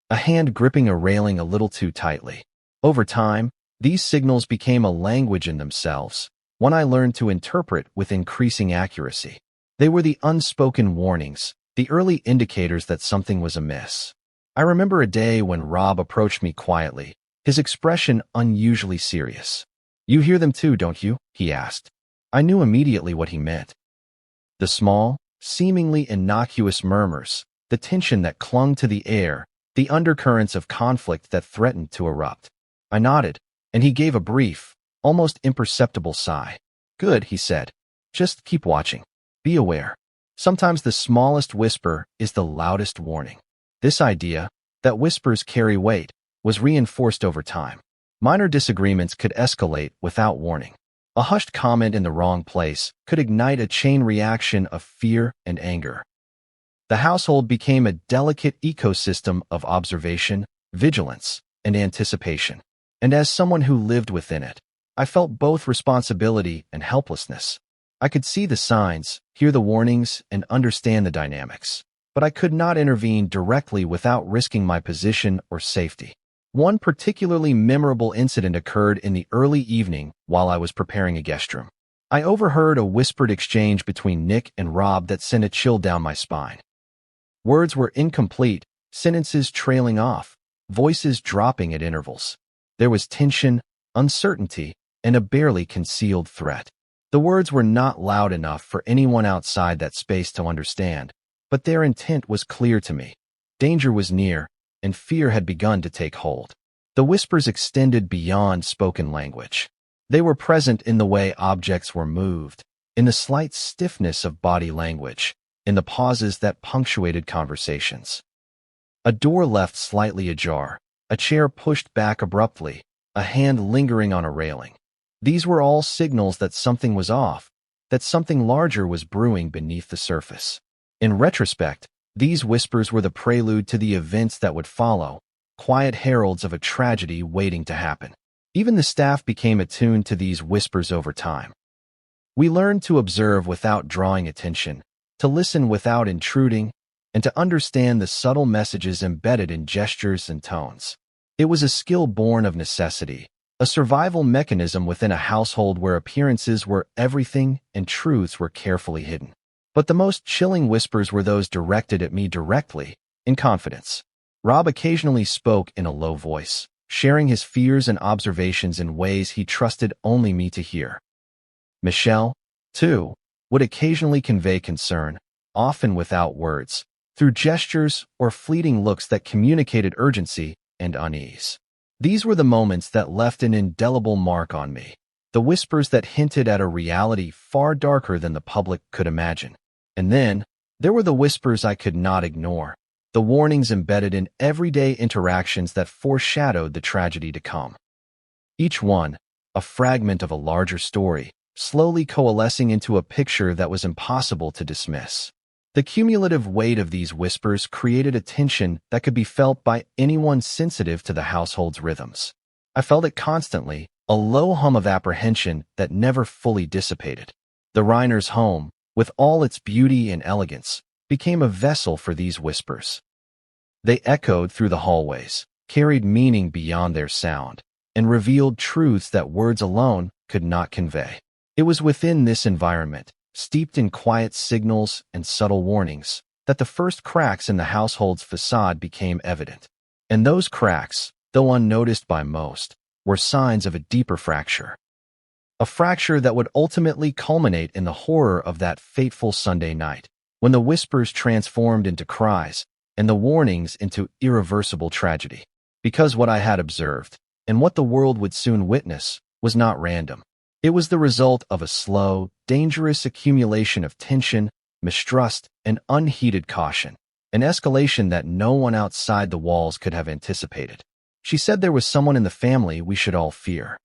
a hand gripping a railing a little too tightly. Over time, these signals became a language in themselves, one I learned to interpret with increasing accuracy. They were the unspoken warnings, the early indicators that something was amiss. I remember a day when Rob approached me quietly, his expression unusually serious. "You hear them too, don't you?" he asked. I knew immediately what he meant. The small, seemingly innocuous murmurs, the tension that clung to the air, the undercurrents of conflict that threatened to erupt. I nodded, and he gave a brief, almost imperceptible sigh. "Good," he said. "Just keep watching. Be aware. Sometimes the smallest whisper is the loudest warning." This idea, that whispers carry weight, was reinforced over time. Minor disagreements could escalate without warning. A hushed comment in the wrong place could ignite a chain reaction of fear and anger. The household became a delicate ecosystem of observation, vigilance, and anticipation. And as someone who lived within it, I felt both responsibility and helplessness. I could see the signs, hear the warnings, and understand the dynamics, but I could not intervene directly without risking my position or safety. One particularly memorable incident occurred in the early evening while I was preparing a guest room. I overheard a whispered exchange between Nick and Rob that sent a chill down my spine. Words were incomplete, sentences trailing off, voices dropping at intervals. There was tension, uncertainty, and a barely concealed threat. The words were not loud enough for anyone outside that space to understand, but their intent was clear to me. Danger was near, and fear had begun to take hold. The whispers extended beyond spoken language. They were present in the way objects were moved, in the slight stiffness of body language, in the pauses that punctuated conversations. A door left slightly ajar, a chair pushed back abruptly, a hand lingering on a railing. These were all signals that something was off, that something larger was brewing beneath the surface. In retrospect, these whispers were the prelude to the events that would follow, quiet heralds of a tragedy waiting to happen. Even the staff became attuned to these whispers over time. We learned to observe without drawing attention, to listen without intruding, and to understand the subtle messages embedded in gestures and tones. It was a skill born of necessity, a survival mechanism within a household where appearances were everything and truths were carefully hidden. But the most chilling whispers were those directed at me directly, in confidence. Rob occasionally spoke in a low voice, sharing his fears and observations in ways he trusted only me to hear. Michelle, too, would occasionally convey concern, often without words, through gestures or fleeting looks that communicated urgency and unease. These were the moments that left an indelible mark on me, the whispers that hinted at a reality far darker than the public could imagine. And then, there were the whispers I could not ignore, the warnings embedded in everyday interactions that foreshadowed the tragedy to come. Each one, a fragment of a larger story, slowly coalescing into a picture that was impossible to dismiss. The cumulative weight of these whispers created a tension that could be felt by anyone sensitive to the household's rhythms. I felt it constantly, a low hum of apprehension that never fully dissipated. The Reiners' home, with all its beauty and elegance, became a vessel for these whispers. They echoed through the hallways, carried meaning beyond their sound, and revealed truths that words alone could not convey. It was within this environment, steeped in quiet signals and subtle warnings, that the first cracks in the household's facade became evident. And those cracks, though unnoticed by most, were signs of a deeper fracture. A fracture that would ultimately culminate in the horror of that fateful Sunday night, when the whispers transformed into cries and the warnings into irreversible tragedy. Because what I had observed, and what the world would soon witness, was not random. It was the result of a slow, dangerous accumulation of tension, mistrust, and unheeded caution, an escalation that no one outside the walls could have anticipated. She said there was someone in the family we should all fear.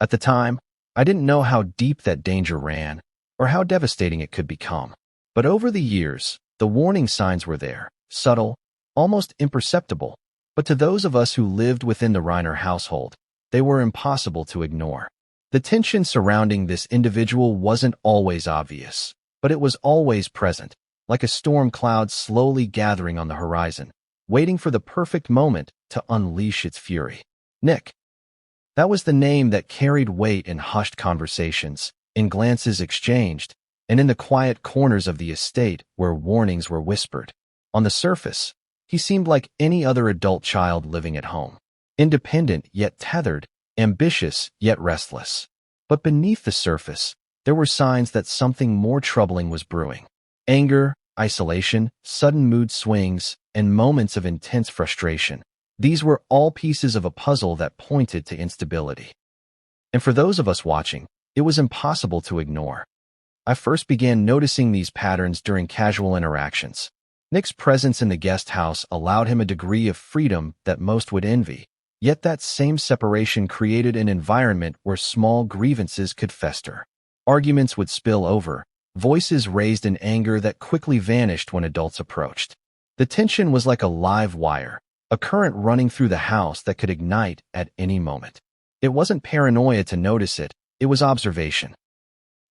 At the time, I didn't know how deep that danger ran, or how devastating it could become. But over the years, the warning signs were there, subtle, almost imperceptible, but to those of us who lived within the Reiner household, they were impossible to ignore. The tension surrounding this individual wasn't always obvious, but it was always present, like a storm cloud slowly gathering on the horizon, waiting for the perfect moment to unleash its fury. Nick. That was the name that carried weight in hushed conversations, in glances exchanged, and in the quiet corners of the estate where warnings were whispered. On the surface, he seemed like any other adult child living at home, independent yet tethered, ambitious yet restless. But beneath the surface, there were signs that something more troubling was brewing. Anger, isolation, sudden mood swings, and moments of intense frustration. These were all pieces of a puzzle that pointed to instability. And for those of us watching, it was impossible to ignore. I first began noticing these patterns during casual interactions. Nick's presence in the guest house allowed him a degree of freedom that most would envy, yet that same separation created an environment where small grievances could fester. Arguments would spill over, voices raised in anger that quickly vanished when adults approached. The tension was like a live wire, a current running through the house that could ignite at any moment. It wasn't paranoia to notice it, it was observation.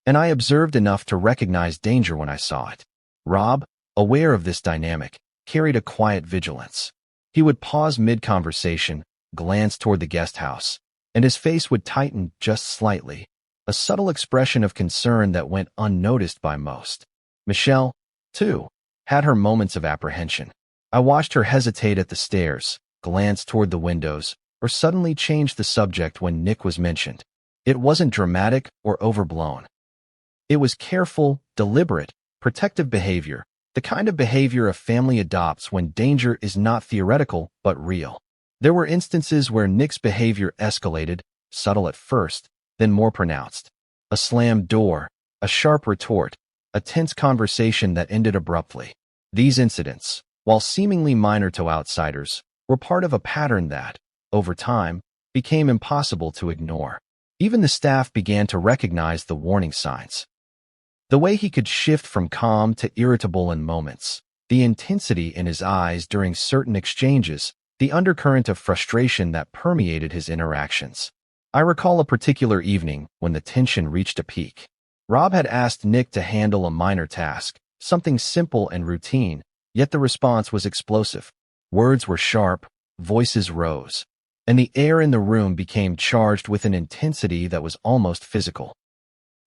And I observed enough to recognize danger when I saw it. Rob, aware of this dynamic, carried a quiet vigilance. He would pause mid-conversation, glance toward the guest house, and his face would tighten just slightly, a subtle expression of concern that went unnoticed by most. Michelle, too, had her moments of apprehension. I watched her hesitate at the stairs, glance toward the windows, or suddenly change the subject when Nick was mentioned. It wasn't dramatic or overblown. It was careful, deliberate, protective behavior, the kind of behavior a family adopts when danger is not theoretical but real. There were instances where Nick's behavior escalated, subtle at first, then more pronounced. A slammed door, a sharp retort, a tense conversation that ended abruptly. These incidents, while seemingly minor to outsiders, were part of a pattern that, over time, became impossible to ignore. Even the staff began to recognize the warning signs. The way he could shift from calm to irritable in moments, the intensity in his eyes during certain exchanges, the undercurrent of frustration that permeated his interactions. I recall a particular evening when the tension reached a peak. Rob had asked Nick to handle a minor task, something simple and routine, yet the response was explosive. Words were sharp, voices rose, and the air in the room became charged with an intensity that was almost physical.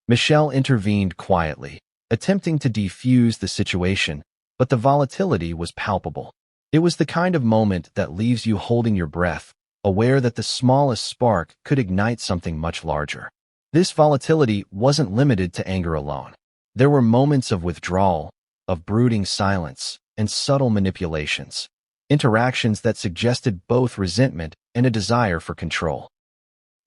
Michelle intervened quietly, attempting to defuse the situation, but the volatility was palpable. It was the kind of moment that leaves you holding your breath, aware that the smallest spark could ignite something much larger. This volatility wasn't limited to anger alone. There were moments of withdrawal, of brooding silence, and subtle manipulations, interactions that suggested both resentment and a desire for control.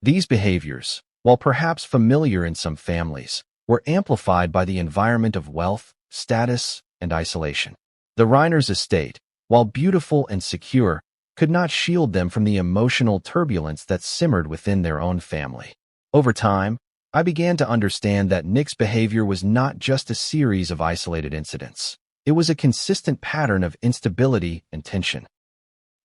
These behaviors, while perhaps familiar in some families, were amplified by the environment of wealth, status, and isolation. The Reiners' estate, while beautiful and secure, could not shield them from the emotional turbulence that simmered within their own family. Over time, I began to understand that Nick's behavior was not just a series of isolated incidents. It was a consistent pattern of instability and tension.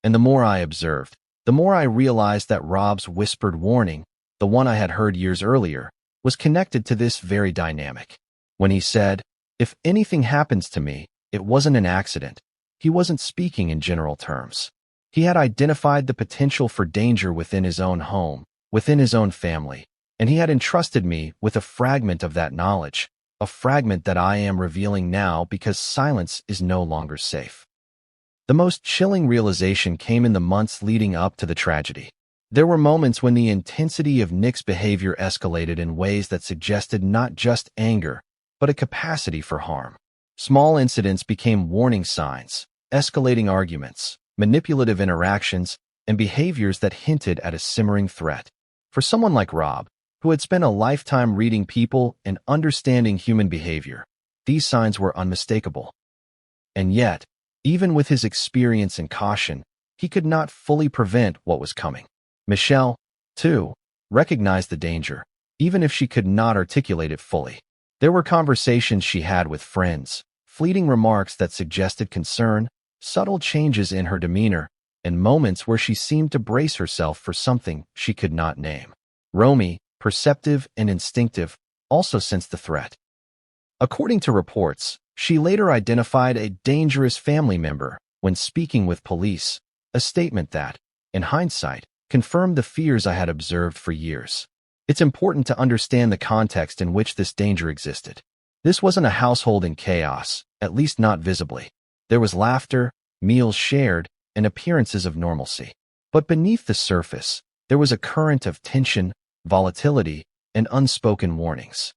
And the more I observed, the more I realized that Rob's whispered warning, the one I had heard years earlier, was connected to this very dynamic. When he said, "If anything happens to me, it wasn't an accident," he wasn't speaking in general terms. He had identified the potential for danger within his own home, within his own family, and he had entrusted me with a fragment of that knowledge, a fragment that I am revealing now because silence is no longer safe. The most chilling realization came in the months leading up to the tragedy. There were moments when the intensity of Nick's behavior escalated in ways that suggested not just anger, but a capacity for harm. Small incidents became warning signs, escalating arguments, manipulative interactions, and behaviors that hinted at a simmering threat. For someone like Rob, who had spent a lifetime reading people and understanding human behavior, these signs were unmistakable. And yet, even with his experience and caution, he could not fully prevent what was coming. Michelle, too, recognized the danger, even if she could not articulate it fully. There were conversations she had with friends, fleeting remarks that suggested concern, subtle changes in her demeanor, and moments where she seemed to brace herself for something she could not name. Romy, perceptive and instinctive, also sensed the threat. According to reports, she later identified a dangerous family member when speaking with police, a statement that, in hindsight, confirmed the fears I had observed for years. It's important to understand the context in which this danger existed. This wasn't a household in chaos, at least not visibly. There was laughter, meals shared, and appearances of normalcy. But beneath the surface, there was a current of tension, volatility, and unspoken warnings.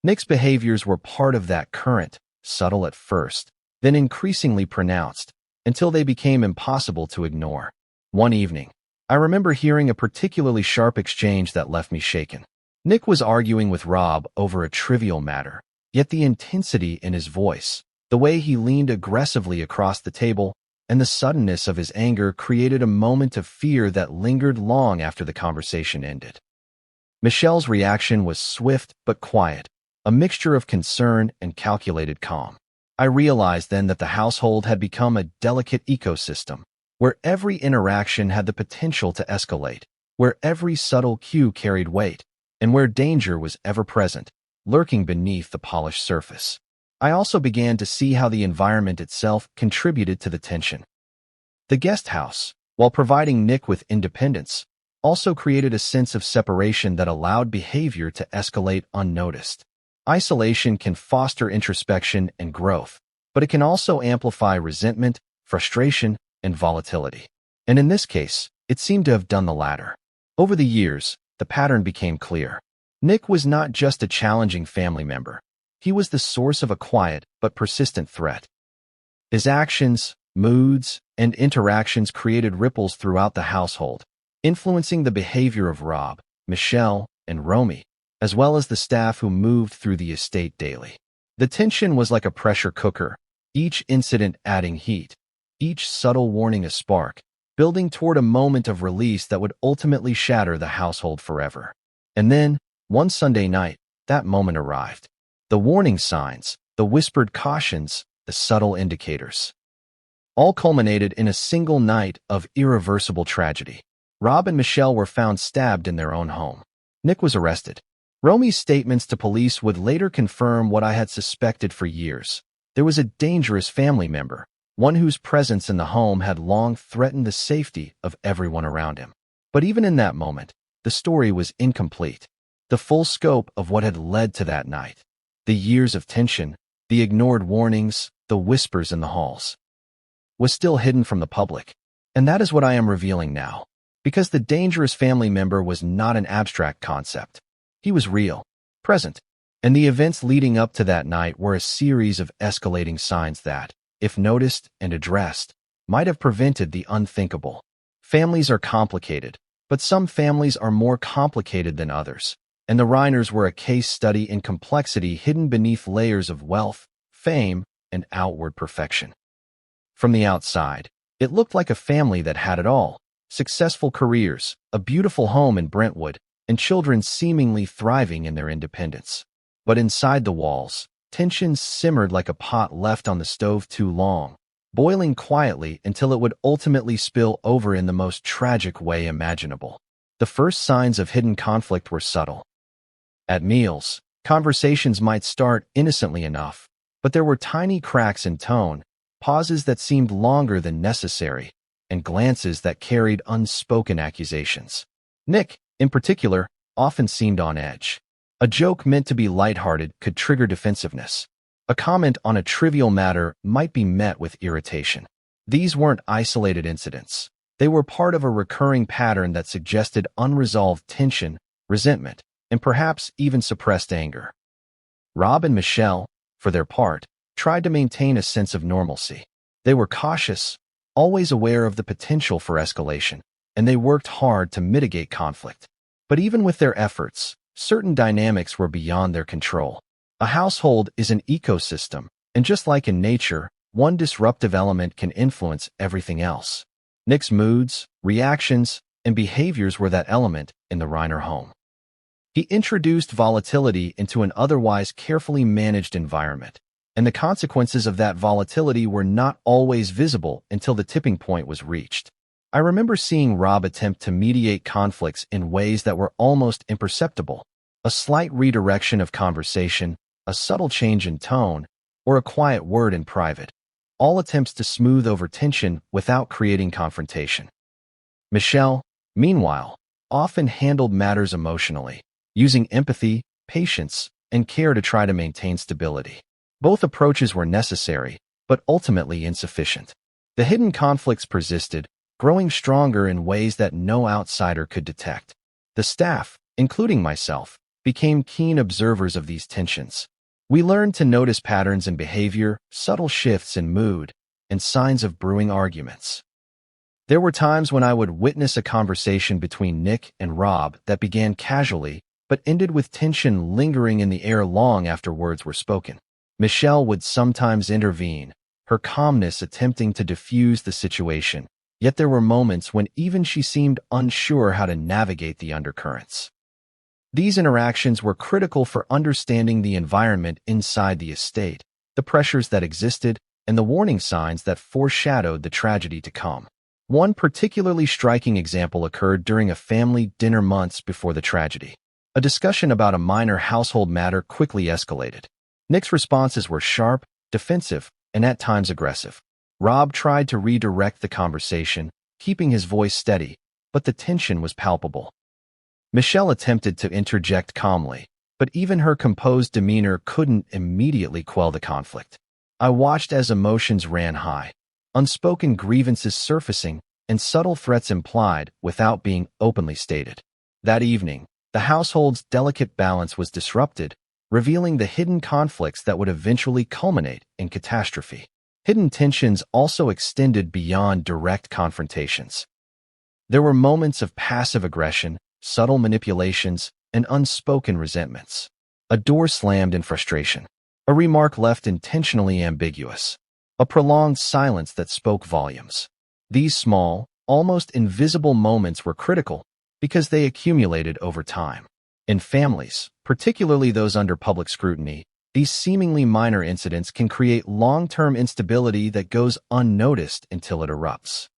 Nick's behaviors were part of that current, subtle at first, then increasingly pronounced, until they became impossible to ignore. One evening, I remember hearing a particularly sharp exchange that left me shaken. Nick was arguing with Rob over a trivial matter, yet the intensity in his voice, the way he leaned aggressively across the table, and the suddenness of his anger created a moment of fear that lingered long after the conversation ended. Michelle's reaction was swift but quiet, a mixture of concern and calculated calm. I realized then that the household had become a delicate ecosystem, where every interaction had the potential to escalate, where every subtle cue carried weight, and where danger was ever present, lurking beneath the polished surface. I also began to see how the environment itself contributed to the tension. The guest house, while providing Nick with independence, also created a sense of separation that allowed behavior to escalate unnoticed. Isolation can foster introspection and growth, but it can also amplify resentment, frustration, and volatility. And in this case, it seemed to have done the latter. Over the years, the pattern became clear. Nick was not just a challenging family member. He was the source of a quiet but persistent threat. His actions, moods, and interactions created ripples throughout the household, influencing the behavior of Rob, Michelle, and Romy, as well as the staff who moved through the estate daily. The tension was like a pressure cooker, each incident adding heat, each subtle warning a spark, building toward a moment of release that would ultimately shatter the household forever. And then, one Sunday night, that moment arrived. The warning signs, the whispered cautions, the subtle indicators. All culminated in a single night of irreversible tragedy. Rob and Michelle were found stabbed in their own home. Nick was arrested. Romy's statements to police would later confirm what I had suspected for years. There was a dangerous family member, one whose presence in the home had long threatened the safety of everyone around him. But even in that moment, the story was incomplete. The full scope of what had led to that night, the years of tension, the ignored warnings, the whispers in the halls, was still hidden from the public. And that is what I am revealing now. Because the dangerous family member was not an abstract concept. He was real, present, and the events leading up to that night were a series of escalating signs that, if noticed and addressed, might have prevented the unthinkable. Families are complicated, but some families are more complicated than others, and the Reiners were a case study in complexity hidden beneath layers of wealth, fame, and outward perfection. From the outside, it looked like a family that had it all: successful careers, a beautiful home in Brentwood, and children seemingly thriving in their independence. But inside the walls, tensions simmered like a pot left on the stove too long, boiling quietly until it would ultimately spill over in the most tragic way imaginable. The first signs of hidden conflict were subtle. At meals, conversations might start innocently enough, but there were tiny cracks in tone, pauses that seemed longer than necessary, and glances that carried unspoken accusations. Nick, in particular, often seemed on edge. A joke meant to be lighthearted could trigger defensiveness. A comment on a trivial matter might be met with irritation. These weren't isolated incidents. They were part of a recurring pattern that suggested unresolved tension, resentment, and perhaps even suppressed anger. Rob and Michelle, for their part, tried to maintain a sense of normalcy. They were cautious, always aware of the potential for escalation, and they worked hard to mitigate conflict. But even with their efforts, certain dynamics were beyond their control. A household is an ecosystem, and just like in nature, one disruptive element can influence everything else. Nick's moods, reactions, and behaviors were that element in the Reiner home. He introduced volatility into an otherwise carefully managed environment, and the consequences of that volatility were not always visible until the tipping point was reached. I remember seeing Rob attempt to mediate conflicts in ways that were almost imperceptible. A slight redirection of conversation, a subtle change in tone, or a quiet word in private. All attempts to smooth over tension without creating confrontation. Michelle, meanwhile, often handled matters emotionally, using empathy, patience, and care to try to maintain stability. Both approaches were necessary, but ultimately insufficient. The hidden conflicts persisted, growing stronger in ways that no outsider could detect. The staff, including myself, became keen observers of these tensions. We learned to notice patterns in behavior, subtle shifts in mood, and signs of brewing arguments. There were times when I would witness a conversation between Nick and Rob that began casually, but ended with tension lingering in the air long after words were spoken. Michelle would sometimes intervene, her calmness attempting to diffuse the situation, yet there were moments when even she seemed unsure how to navigate the undercurrents. These interactions were critical for understanding the environment inside the estate, the pressures that existed, and the warning signs that foreshadowed the tragedy to come. One particularly striking example occurred during a family dinner months before the tragedy. A discussion about a minor household matter quickly escalated. Nick's responses were sharp, defensive, and at times aggressive. Rob tried to redirect the conversation, keeping his voice steady, but the tension was palpable. Michelle attempted to interject calmly, but even her composed demeanor couldn't immediately quell the conflict. I watched as emotions ran high, unspoken grievances surfacing, and subtle threats implied without being openly stated. That evening, the household's delicate balance was disrupted, revealing the hidden conflicts that would eventually culminate in catastrophe. Hidden tensions also extended beyond direct confrontations. There were moments of passive aggression, subtle manipulations, and unspoken resentments. A door slammed in frustration. A remark left intentionally ambiguous. A prolonged silence that spoke volumes. These small, almost invisible moments were critical because they accumulated over time. In families, particularly those under public scrutiny, these seemingly minor incidents can create long-term instability that goes unnoticed until it erupts.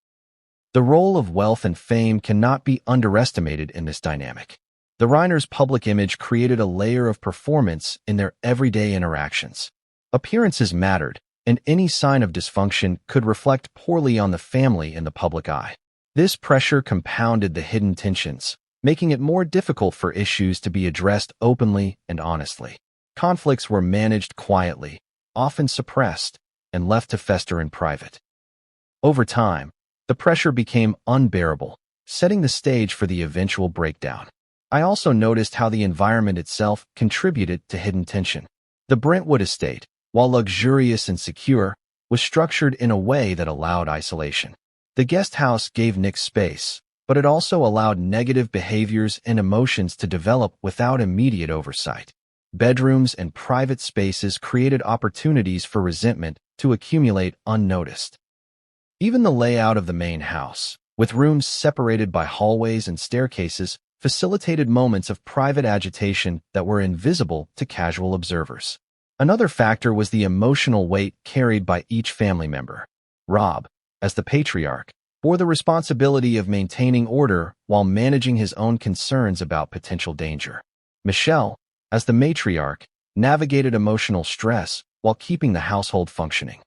The role of wealth and fame cannot be underestimated in this dynamic. The Reiners' public image created a layer of performance in their everyday interactions. Appearances mattered, and any sign of dysfunction could reflect poorly on the family in the public eye. This pressure compounded the hidden tensions, making it more difficult for issues to be addressed openly and honestly. Conflicts were managed quietly, often suppressed, and left to fester in private. Over time, the pressure became unbearable, setting the stage for the eventual breakdown. I also noticed how the environment itself contributed to hidden tension. The Brentwood estate, while luxurious and secure, was structured in a way that allowed isolation. The guest house gave Nick space, but it also allowed negative behaviors and emotions to develop without immediate oversight. Bedrooms and private spaces created opportunities for resentment to accumulate unnoticed. Even the layout of the main house, with rooms separated by hallways and staircases, facilitated moments of private agitation that were invisible to casual observers. Another factor was the emotional weight carried by each family member. Rob, as the patriarch, bore the responsibility of maintaining order while managing his own concerns about potential danger. Michelle, as the matriarch, navigated emotional stress while keeping the household functioning.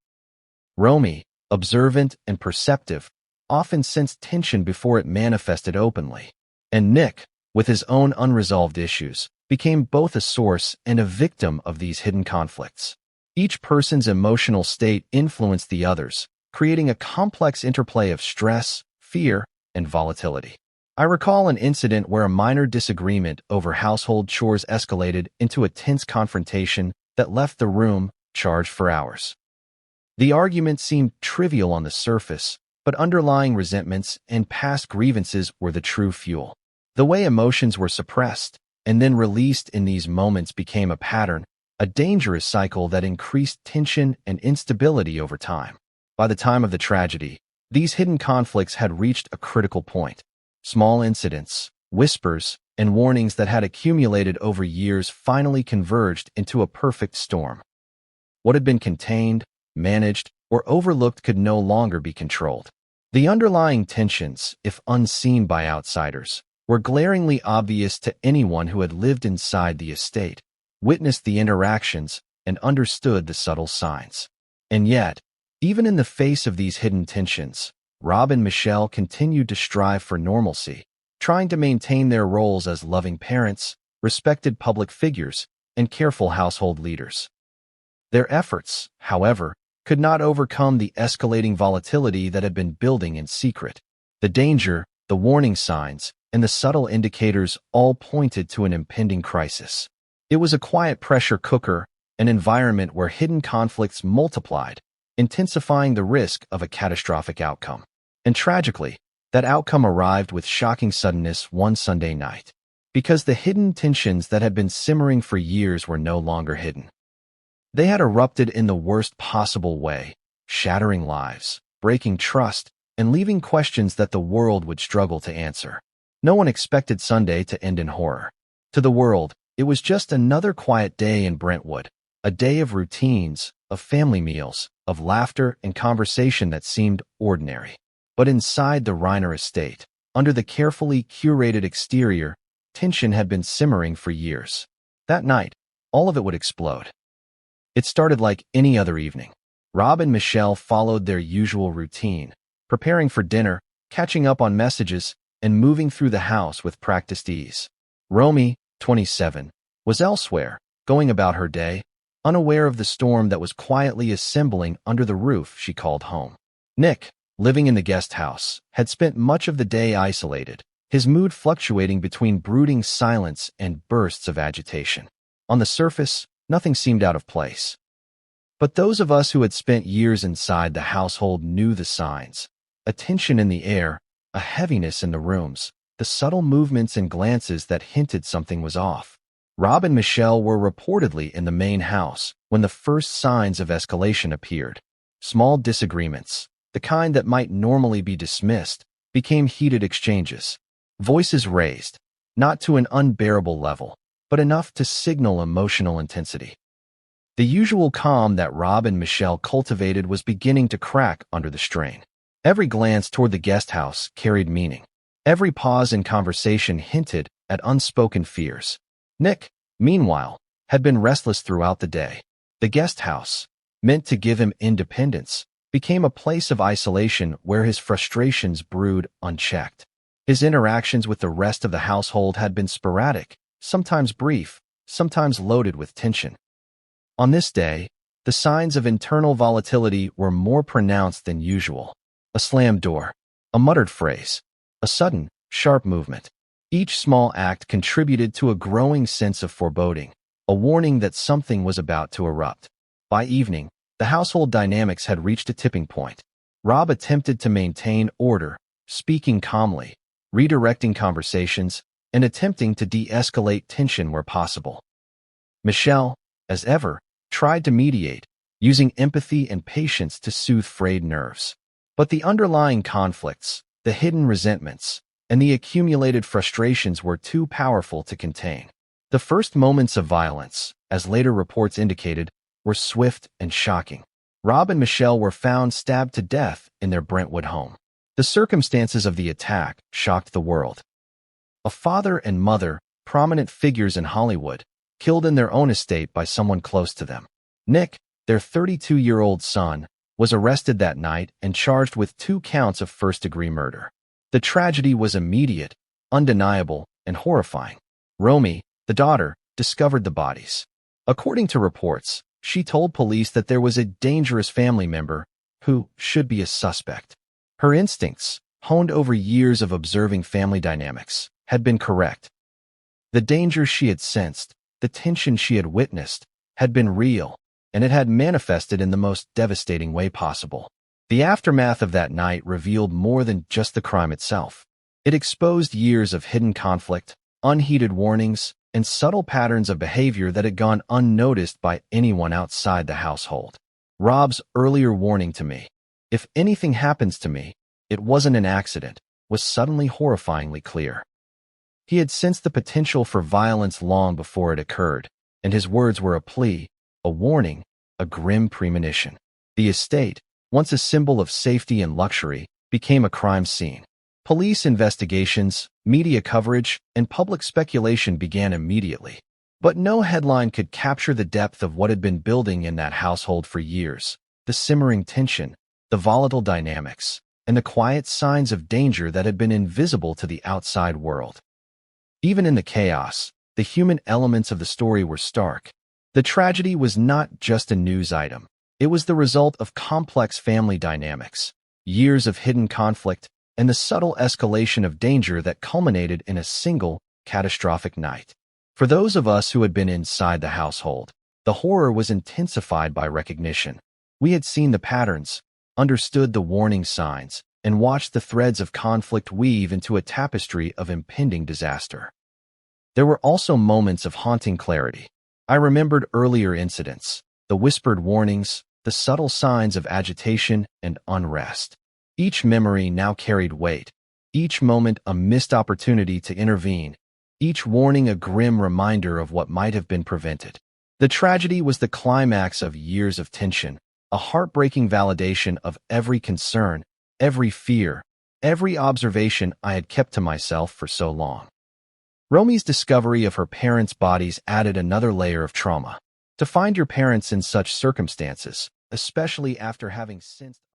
Romy, observant and perceptive, often sensed tension before it manifested openly. And Nick, with his own unresolved issues, became both a source and a victim of these hidden conflicts. Each person's emotional state influenced the others, creating a complex interplay of stress, fear, and volatility. I recall an incident where a minor disagreement over household chores escalated into a tense confrontation that left the room charged for hours. The argument seemed trivial on the surface, but underlying resentments and past grievances were the true fuel. The way emotions were suppressed and then released in these moments became a pattern, a dangerous cycle that increased tension and instability over time. By the time of the tragedy, these hidden conflicts had reached a critical point. Small incidents, whispers, and warnings that had accumulated over years finally converged into a perfect storm. What had been contained, managed, or overlooked could no longer be controlled. The underlying tensions, if unseen by outsiders, were glaringly obvious to anyone who had lived inside the estate, witnessed the interactions, and understood the subtle signs. And yet, even in the face of these hidden tensions, Rob and Michelle continued to strive for normalcy, trying to maintain their roles as loving parents, respected public figures, and careful household leaders. Their efforts, however, could not overcome the escalating volatility that had been building in secret. The danger, the warning signs, and the subtle indicators all pointed to an impending crisis. It was a quiet pressure cooker, an environment where hidden conflicts multiplied, intensifying the risk of a catastrophic outcome. And tragically, that outcome arrived with shocking suddenness one Sunday night, because the hidden tensions that had been simmering for years were no longer hidden. They had erupted in the worst possible way, shattering lives, breaking trust, and leaving questions that the world would struggle to answer. No one expected Sunday to end in horror. To the world, it was just another quiet day in Brentwood, a day of routines, of family meals, of laughter and conversation that seemed ordinary. But inside the Reiner estate, under the carefully curated exterior, tension had been simmering for years. That night, all of it would explode. It started like any other evening. Rob and Michelle followed their usual routine, preparing for dinner, catching up on messages, and moving through the house with practiced ease. Romy, 27, was elsewhere, going about her day, unaware of the storm that was quietly assembling under the roof she called home. Nick, living in the guest house, had spent much of the day isolated, his mood fluctuating between brooding silence and bursts of agitation. On the surface, nothing seemed out of place. But those of us who had spent years inside the household knew the signs. A tension in the air, a heaviness in the rooms, the subtle movements and glances that hinted something was off. Rob and Michelle were reportedly in the main house when the first signs of escalation appeared. Small disagreements, the kind that might normally be dismissed, became heated exchanges. Voices raised, not to an unbearable level, but enough to signal emotional intensity. The usual calm that Rob and Michelle cultivated was beginning to crack under the strain. Every glance toward the guest house carried meaning. Every pause in conversation hinted at unspoken fears. Nick, meanwhile, had been restless throughout the day. The guest house, meant to give him independence, became a place of isolation where his frustrations brewed unchecked. His interactions with the rest of the household had been sporadic, sometimes brief, sometimes loaded with tension. On this day, the signs of internal volatility were more pronounced than usual. A slammed door, a muttered phrase, a sudden, sharp movement. Each small act contributed to a growing sense of foreboding, a warning that something was about to erupt. By evening, the household dynamics had reached a tipping point. Rob attempted to maintain order, speaking calmly, redirecting conversations, and attempting to de-escalate tension where possible. Michelle, as ever, tried to mediate, using empathy and patience to soothe frayed nerves. But the underlying conflicts, the hidden resentments, and the accumulated frustrations were too powerful to contain. The first moments of violence, as later reports indicated, were swift and shocking. Rob and Michelle were found stabbed to death in their Brentwood home. The circumstances of the attack shocked the world. A father and mother, prominent figures in Hollywood, killed in their own estate by someone close to them. Nick, their 32-year-old son, was arrested that night and charged with 2 counts of first-degree murder. The tragedy was immediate, undeniable, and horrifying. Romy, the daughter, discovered the bodies. According to reports, she told police that there was a dangerous family member who should be a suspect. Her instincts, honed over years of observing family dynamics, had been correct. The danger she had sensed, the tension she had witnessed, had been real, and it had manifested in the most devastating way possible. The aftermath of that night revealed more than just the crime itself. It exposed years of hidden conflict, unheeded warnings, and subtle patterns of behavior that had gone unnoticed by anyone outside the household. Rob's earlier warning to me, "If anything happens to me, it wasn't an accident," was suddenly horrifyingly clear. He had sensed the potential for violence long before it occurred, and his words were a plea, a warning, a grim premonition. The estate, once a symbol of safety and luxury, became a crime scene. Police investigations, media coverage, and public speculation began immediately. But no headline could capture the depth of what had been building in that household for years: the simmering tension, the volatile dynamics, and the quiet signs of danger that had been invisible to the outside world. Even in the chaos, the human elements of the story were stark. The tragedy was not just a news item. It was the result of complex family dynamics, years of hidden conflict, and the subtle escalation of danger that culminated in a single, catastrophic night. For those of us who had been inside the household, the horror was intensified by recognition. We had seen the patterns, understood the warning signs, and watched the threads of conflict weave into a tapestry of impending disaster. There were also moments of haunting clarity. I remembered earlier incidents, the whispered warnings, the subtle signs of agitation and unrest. Each memory now carried weight, each moment a missed opportunity to intervene, each warning a grim reminder of what might have been prevented. The tragedy was the climax of years of tension, a heartbreaking validation of every concern, every fear, every observation I had kept to myself for so long. Romy's discovery of her parents' bodies added another layer of trauma. To find your parents in such circumstances, especially after having since